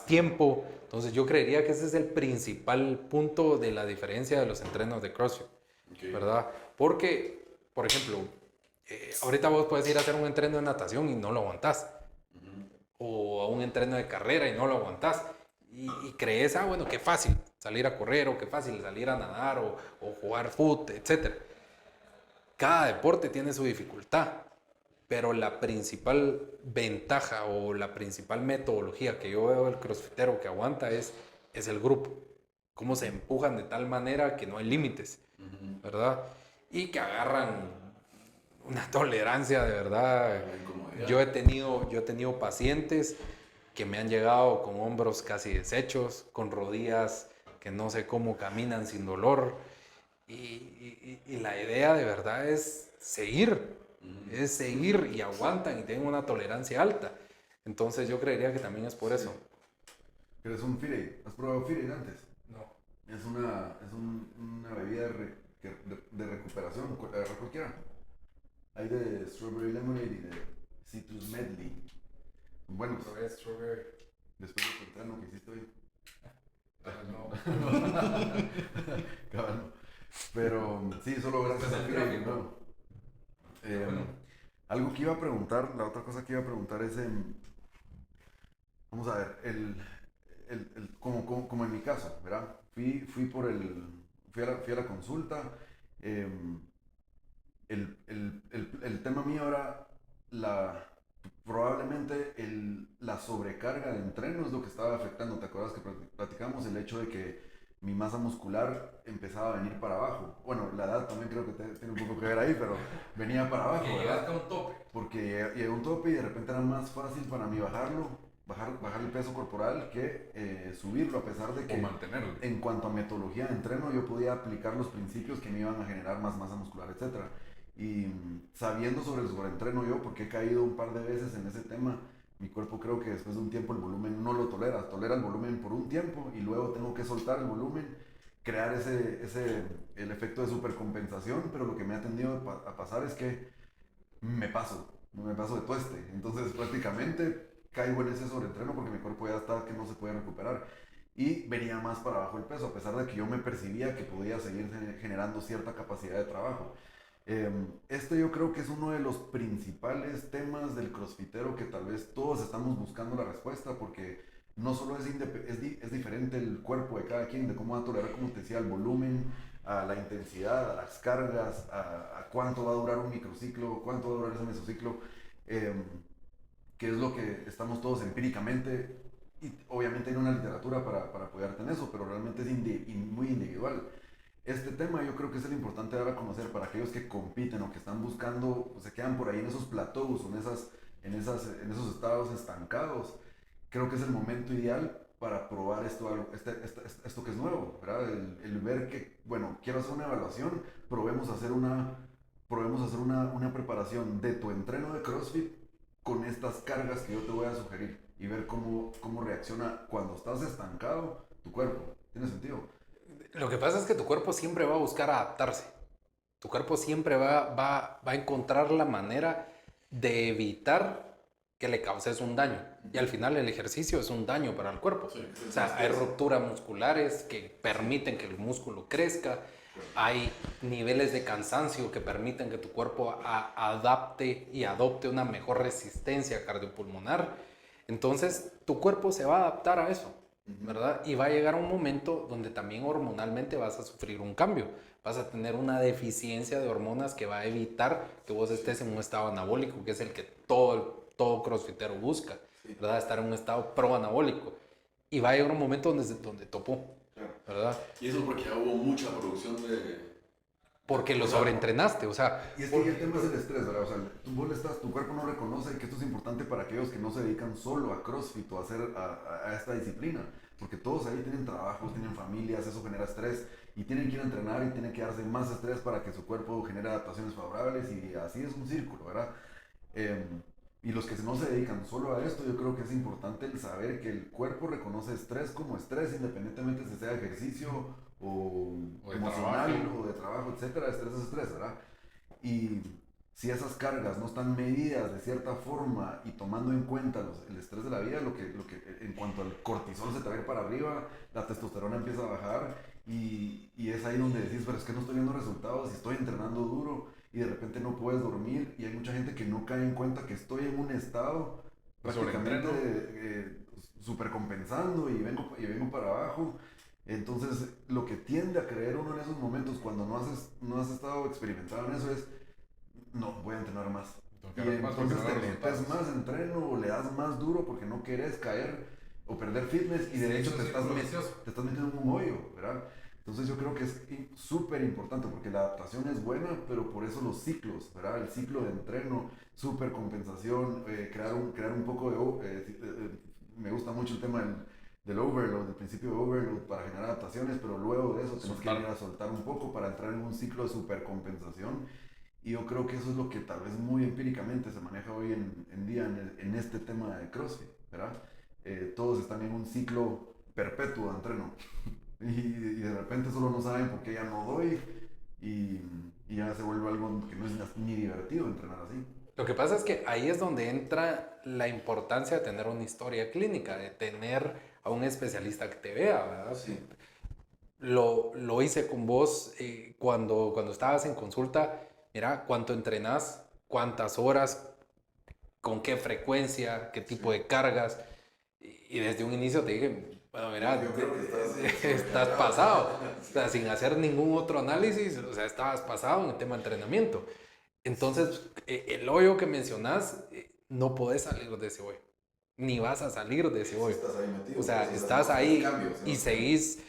tiempo. Entonces yo creería que ese es el principal punto de la diferencia de los entrenos de CrossFit, Ok. ¿verdad? Porque, por ejemplo, ahorita vos puedes ir a hacer un entreno de natación y no lo aguantás. O a un entreno de carrera y no lo aguantás. Y crees, bueno, qué fácil salir a correr o qué fácil salir a nadar o jugar fútbol, etc. Cada deporte tiene su dificultad, pero la principal ventaja o la principal metodología que yo veo del crossfitero que aguanta es el grupo. Cómo se empujan de tal manera que no hay límites, ¿verdad? Y que agarran una tolerancia de verdad. La incomodidad. Yo he tenido pacientes que me han llegado con hombros casi deshechos, con rodillas que no sé cómo caminan sin dolor. Y la idea de verdad es seguir y aguantan y tienen una tolerancia alta. Entonces yo creería que también es por eso. ¿Eres un Firey? ¿Has probado Firey antes? No. Es una bebida de recuperación, agarra cualquiera. Hay de Strawberry Lemonade y de Citrus Medley. Son buenos. Probé strawberry. Después del entreno que hiciste hoy. No. Cabal, no. Pero sí, solo gracias Después a del Firey. tráfico. No. Bueno. Algo que iba a preguntar, la otra cosa que iba a preguntar es, vamos a ver, como en mi caso, ¿verdad? Fui a la consulta. El tema mío era probablemente la sobrecarga de entreno es lo que estaba afectando. ¿Te acuerdas que platicamos el hecho de que mi masa muscular empezaba a venir para abajo? Bueno, la edad también creo que tiene un poco que ver ahí, pero venía para abajo, Que ¿verdad? llegaste a un tope. Porque llegué a un tope y de repente era más fácil para mí bajar el peso corporal que subirlo, a pesar de O que mantenerlo. en cuanto a metodología de entreno yo podía aplicar los principios que me iban a generar más masa muscular, etc. Y sabiendo sobre el sobreentreno yo, porque he caído un par de veces en ese tema, mi cuerpo creo que después de un tiempo el volumen no lo tolera el volumen por un tiempo y luego tengo que soltar el volumen, crear el efecto de supercompensación, pero lo que me ha tendido a pasar es que me paso de tueste, entonces prácticamente caigo en ese sobreentreno porque mi cuerpo ya está que no se puede recuperar y venía más para abajo el peso, a pesar de que yo me percibía que podía seguir generando cierta capacidad de trabajo. Este yo creo que es uno de los principales temas del crossfitero que tal vez todos estamos buscando la respuesta, porque no solo es diferente el cuerpo de cada quien, de cómo va a tolerar, como te decía, el volumen, a la intensidad, a las cargas, a cuánto va a durar un microciclo, cuánto va a durar ese mesociclo, que es lo que estamos todos empíricamente, y obviamente hay una literatura para apoyarte en eso, pero realmente es muy individual. Este tema yo creo que es el importante dar a conocer para aquellos que compiten o que están buscando, o se quedan por ahí en esos plateaus o en esos estados estancados. Creo que es el momento ideal para probar esto que es nuevo, ¿verdad? El ver que, bueno, quiero hacer una evaluación, probemos hacer una preparación de tu entreno de CrossFit con estas cargas que yo te voy a sugerir y ver cómo reacciona cuando estás estancado tu cuerpo. ¿Tiene sentido? Lo que pasa es que tu cuerpo siempre va a buscar adaptarse. Tu cuerpo siempre va a encontrar la manera de evitar que le causes un daño. Y al final el ejercicio es un daño para el cuerpo. Sí, o sea, hay rupturas musculares que permiten que el músculo crezca. Hay niveles de cansancio que permiten que tu cuerpo adapte y adopte una mejor resistencia cardiopulmonar. Entonces, tu cuerpo se va a adaptar a eso, ¿verdad? Y va a llegar un momento donde también hormonalmente vas a sufrir un cambio. Vas a tener una deficiencia de hormonas que va a evitar que vos estés en un estado anabólico, que es el que todo crossfitero busca, ¿verdad? Estar en un estado pro-anabólico. Y va a llegar un momento donde topó, ¿verdad? Y eso porque ya hubo mucha producción de... Porque lo sobreentrenaste, o sea... Y es que el tema es el estrés, ¿verdad? O sea, tu cuerpo no reconoce que esto es importante para aquellos que no se dedican solo a CrossFit o a esta disciplina. Porque todos ahí tienen trabajos, tienen familias, eso genera estrés. Y tienen que ir a entrenar y tienen que darse más estrés para que su cuerpo genere adaptaciones favorables. Y así es un círculo, ¿verdad? Y los que no se dedican solo a esto, yo creo que es importante el saber que el cuerpo reconoce estrés como estrés, independientemente si sea ejercicio o emocional trabajo. o de trabajo, etcétera. Estrés es estrés, ¿verdad? Y si esas cargas no están medidas de cierta forma y tomando en cuenta el estrés de la vida, lo que en cuanto al cortisol se te va a ir para arriba, la testosterona empieza a bajar y es ahí donde decís, pero es que no estoy viendo resultados y estoy entrenando duro y de repente no puedes dormir y hay mucha gente que no cae en cuenta que estoy en un estado prácticamente super compensando y vengo para abajo. Entonces lo que tiende a creer uno en esos momentos cuando no has estado experimentado en eso es no, voy a entrenar más. Y entonces te metes más entreno o le das más duro porque no querés caer o perder fitness y de hecho te estás metiendo en un hoyo, ¿verdad? Entonces yo creo que es súper importante porque la adaptación es buena, pero por eso los ciclos, ¿verdad? El ciclo de entreno, súper compensación, crear un poco de... me gusta mucho el tema del overload, del principio de overload para generar adaptaciones, pero luego de eso tenemos que ir a soltar un poco para entrar en un ciclo de supercompensación. Y yo creo que eso es lo que tal vez muy empíricamente se maneja hoy en día en este tema de CrossFit, ¿verdad? Todos están en un ciclo perpetuo de entreno y de repente solo no saben por qué ya no doy y ya se vuelve algo que no es ni divertido entrenar así. Lo que pasa es que ahí es donde entra la importancia de tener una historia clínica, de tener a un especialista que te vea, ¿verdad? Sí. Lo hice con vos cuando estabas en consulta. Mira, cuánto entrenás, cuántas horas, con qué frecuencia, qué tipo de cargas. Y desde un inicio te dije, bueno, mira, Yo creo que estás pasado. O sea, sin hacer ningún otro análisis, o sea, estabas pasado en el tema de entrenamiento. Entonces, el hoyo que mencionás, no podés salir de ese hoyo. Ni vas a salir de ese hoyo. Estás ahí metido, o sea, pues, estás ahí y seguís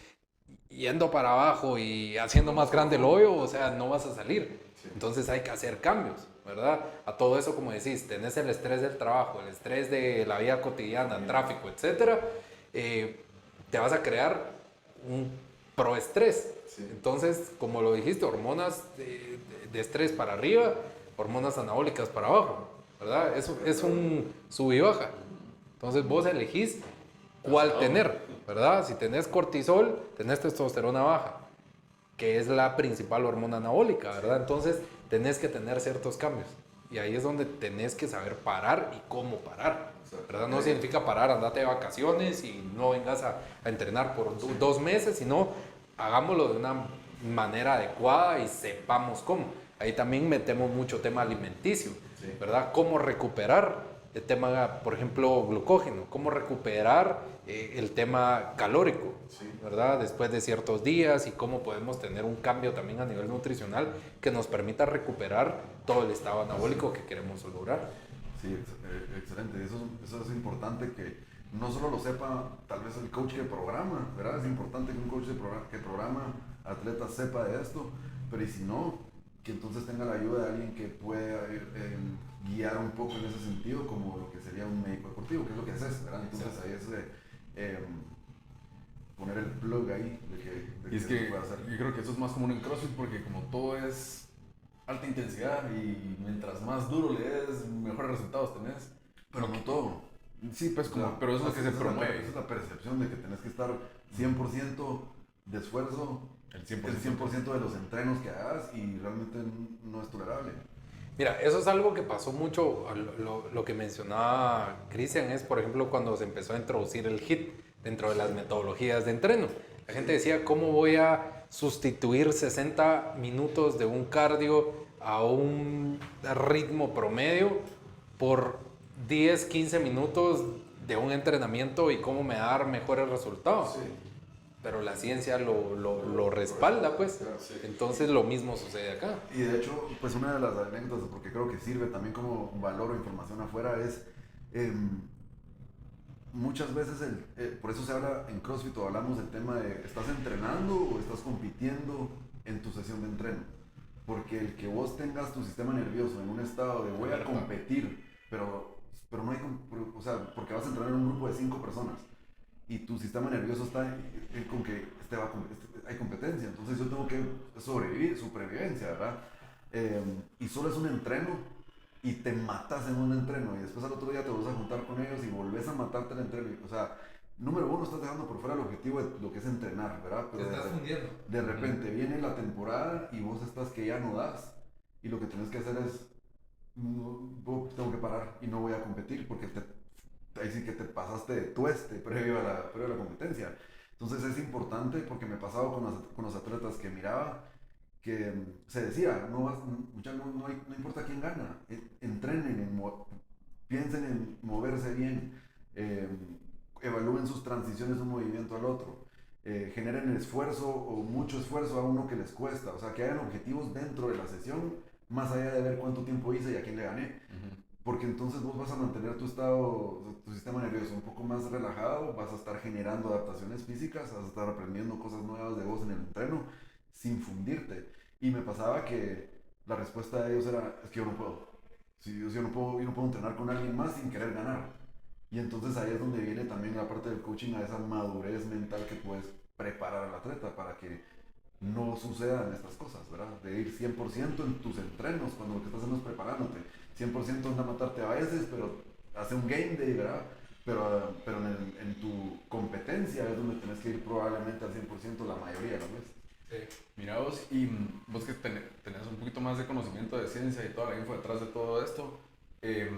yendo para abajo y haciendo más grande el hoyo, o sea, no vas a salir. Entonces hay que hacer cambios, ¿verdad? A todo eso, como decís, tenés el estrés del trabajo, el estrés de la vida cotidiana, tráfico, etcétera, te vas a crear un proestrés. Sí. Entonces, como lo dijiste, hormonas de estrés para arriba, hormonas anabólicas para abajo, ¿verdad? Eso es un sub y baja. Entonces vos elegís cuál tener, ¿verdad? Si tenés cortisol, tenés testosterona baja, que es la principal hormona anabólica, ¿verdad? Entonces tenés que tener ciertos cambios. Y ahí es donde tenés que saber parar y cómo parar, ¿verdad? No significa parar, andate de vacaciones y no vengas a entrenar por 2 meses, sino hagámoslo de una manera adecuada y sepamos cómo. Ahí también metemos mucho tema alimenticio, ¿verdad? Cómo recuperar el tema, por ejemplo, glucógeno, cómo recuperar el tema calórico, ¿verdad? Después de ciertos días y cómo podemos tener un cambio también a nivel nutricional que nos permita recuperar todo el estado anabólico que queremos lograr. Sí, excelente. Eso es importante que no solo lo sepa tal vez el coach que programa, ¿verdad? Es importante que un coach que programa atletas sepa de esto, pero y si no, que entonces tenga la ayuda de alguien que pueda guiar un poco en ese sentido, como lo que sería un médico deportivo, que es lo que haces, ¿verdad? Entonces ahí es poner el plug ahí de Y es que que se puede hacer. yo creo que eso es más común en CrossFit porque como todo es alta intensidad y mientras más duro le des, mejores resultados tenés. Pero no todo. Sí, pues como, O sea, pero eso es lo que se esa promueve. Esa es la percepción de que tenés que estar 100% de esfuerzo, El el 100% de los entrenos que hagas y realmente no es tolerable. Mira, eso es algo que pasó mucho, lo que mencionaba Cristian es, por ejemplo, cuando se empezó a introducir el HIIT dentro de las metodologías de entreno. La gente decía, ¿cómo voy a sustituir 60 minutos de un cardio a un ritmo promedio por 10, 15 minutos de un entrenamiento y cómo me va a dar mejores resultados? Sí. Pero la ciencia lo respalda, pues. Sí. Entonces lo mismo sucede acá. Y de hecho, pues una de las anécdotas, porque creo que sirve también como valor o información afuera, es muchas veces, por eso se habla en CrossFit o hablamos del tema de ¿estás entrenando o estás compitiendo en tu sesión de entreno? Porque el que vos tengas tu sistema nervioso en un estado de voy a competir, pero no hay, o sea, porque vas a entrenar en un grupo de 5 personas y tu sistema nervioso está con que hay competencia, entonces yo tengo que sobrevivir, supervivencia, ¿verdad? Y solo es un entreno y te matas en un entreno y después al otro día te vas a juntar con ellos y volvés a matarte el entreno. O sea, número uno, estás dejando por fuera el objetivo de lo que es entrenar, ¿verdad? Te estás fundiendo. De repente viene la temporada y vos estás que ya no das y lo que tienes que hacer es tengo que parar y no voy a competir porque ahí sí que te pasaste de tueste previo a la competencia. Entonces es importante porque me pasaba con los atletas que miraba que se decía, no importa quién gana, entrenen, piensen en moverse bien, evalúen sus transiciones de un movimiento al otro, generen esfuerzo o mucho esfuerzo a uno que les cuesta, o sea, que hagan objetivos dentro de la sesión, más allá de ver cuánto tiempo hice y a quién le gané. Porque entonces vos vas a mantener tu sistema nervioso un poco más relajado, vas a estar generando adaptaciones físicas, vas a estar aprendiendo cosas nuevas de vos en el entreno, sin fundirte. Y me pasaba que la respuesta de ellos era, es que yo no puedo. Yo no puedo entrenar con alguien más sin querer ganar. Y entonces ahí es donde viene también la parte del coaching, a esa madurez mental que puedes preparar al atleta para que no sucedan estas cosas, ¿verdad? De ir 100% en tus entrenos, cuando lo que estás haciendo es preparándote. 100% anda a matarte a veces, pero hace un game day, ¿verdad? Pero en tu competencia es donde tenés que ir probablemente al 100% la mayoría de las veces. Sí. Mira vos, y vos que tenés un poquito más de conocimiento de ciencia y toda la info detrás de todo esto, me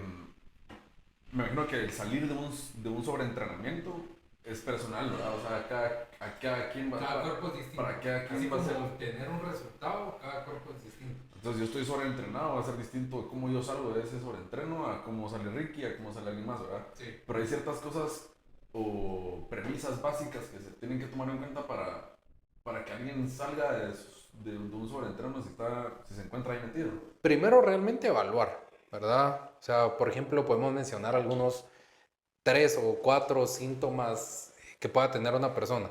imagino que el salir de un sobreentrenamiento es personal, ¿verdad? O sea, cada quien va a... Cada cuerpo es distinto. Para cada quien Así va a ser... como tener un resultado, cada cuerpo es distinto. Entonces yo estoy sobreentrenado, va a ser distinto cómo yo salgo de ese sobreentreno a cómo sale Ricky, a cómo sale alguien más, ¿verdad? Sí. Pero hay ciertas cosas o premisas básicas que se tienen que tomar en cuenta para que alguien salga de un sobreentreno si se encuentra ahí metido. Primero, realmente evaluar, ¿verdad? O sea, por ejemplo, podemos mencionar algunos 3 o 4 síntomas que pueda tener una persona.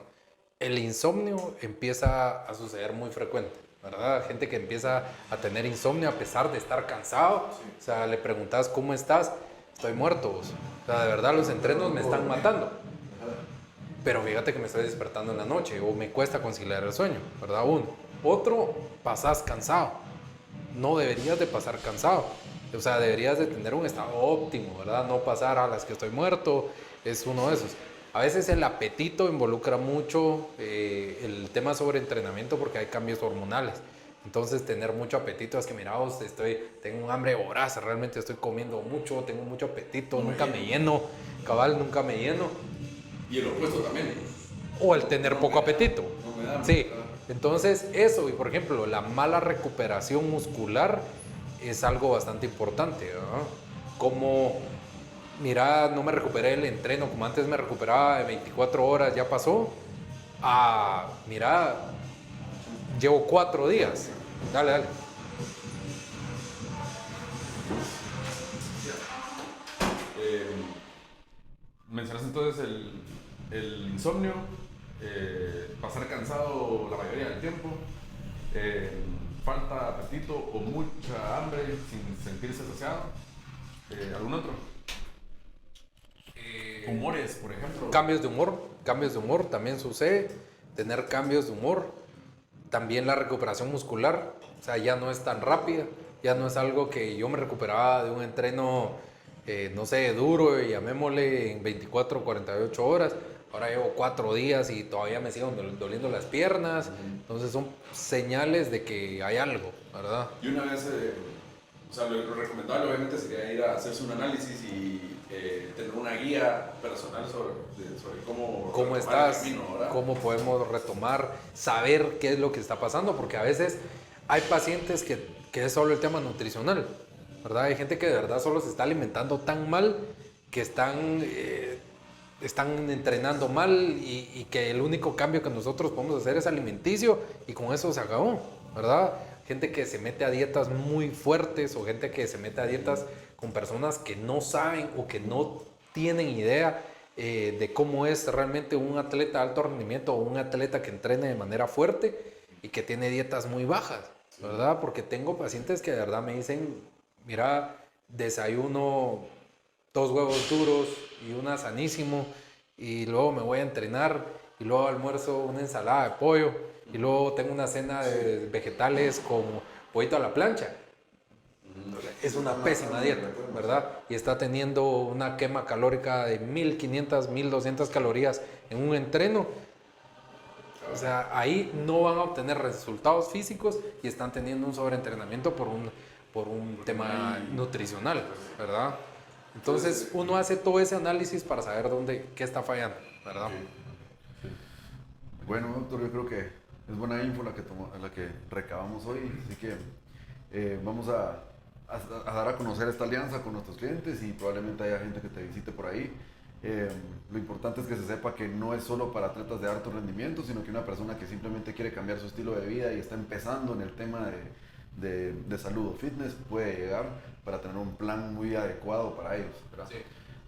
El insomnio empieza a suceder muy frecuente, ¿verdad? Gente que empieza a tener insomnio a pesar de estar cansado. Sí. O sea, le preguntas, ¿cómo estás? Estoy muerto. O sea, de verdad los entrenos me están matando. Pero fíjate que me estoy despertando en la noche o me cuesta conciliar el sueño, ¿verdad? Uno. Otro, pasas cansado. No deberías de pasar cansado. O sea, deberías de tener un estado óptimo, ¿verdad? No pasar a las que estoy muerto, es uno de esos. A veces el apetito involucra mucho el tema sobre entrenamiento porque hay cambios hormonales. Entonces, tener mucho apetito es que, mira, tengo un hambre voraz, realmente estoy comiendo mucho, tengo mucho apetito, nunca me lleno, cabal, nunca me lleno. Y el opuesto también. O el tener poco apetito. No me da. Sí, entonces eso, y por ejemplo, la mala recuperación muscular es algo bastante importante, ¿verdad? Como mira, no me recuperé el entreno como antes me recuperaba de 24 horas, ya pasó, a, mira, llevo 4 días. Dale, dale. Mencionaste entonces el insomnio, pasar cansado la mayoría del tiempo, falta de apetito o mucha hambre sin sentirse saciado. ¿Algún otro? Humores, por ejemplo. Cambios de humor también sucede, tener cambios de humor, también la recuperación muscular, o sea, ya no es tan rápida, ya no es algo que yo me recuperaba de un entreno, no sé, duro, y llamémosle en 24 o 48 horas, ahora llevo 4 días y todavía me siguen doliendo las piernas, entonces son señales de que hay algo, ¿verdad? Y una vez, o sea, lo recomendable obviamente sería ir a hacerse un análisis y tener una guía personal sobre cómo ¿Cómo retomar estás? el camino, ¿verdad? ¿Cómo podemos retomar? Saber qué es lo que está pasando, porque a veces hay pacientes que es solo el tema nutricional, ¿verdad? Hay gente que de verdad solo se está alimentando tan mal que están entrenando mal y que el único cambio que nosotros podemos hacer es alimenticio y con eso se acabó, ¿verdad? Gente que se mete a dietas muy fuertes o gente que se mete a dietas con personas que no saben o que no tienen idea de cómo es realmente un atleta de alto rendimiento o un atleta que entrene de manera fuerte y que tiene dietas muy bajas, ¿verdad? Porque tengo pacientes que de verdad me dicen, mira, desayuno 2 huevos duros y una sanísimo y luego me voy a entrenar y luego almuerzo una ensalada de pollo y luego tengo una cena de vegetales con pollito a la plancha. Es una pésima dieta, ¿verdad? Y está teniendo una quema calórica de 1500, 1200 calorías en un entreno. O sea, ahí no van a obtener resultados físicos y están teniendo un sobreentrenamiento por un tema nutricional, ¿verdad? Entonces uno hace todo ese análisis para saber qué está fallando, ¿verdad? Bueno, doctor, yo creo que es buena info la que recabamos hoy, así que vamos a dar a conocer esta alianza con nuestros clientes y probablemente haya gente que te visite por ahí. Lo importante es que se sepa que no es solo para atletas de alto rendimiento, sino que una persona que simplemente quiere cambiar su estilo de vida y está empezando en el tema de salud o fitness puede llegar para tener un plan muy adecuado para ellos, ¿verdad? Sí.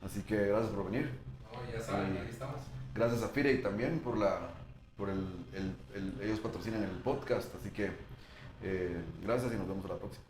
Así que gracias por venir. No, ya saben, ahí estamos. Gracias a Firey también por ellos patrocinan el podcast, así que gracias y nos vemos a la próxima.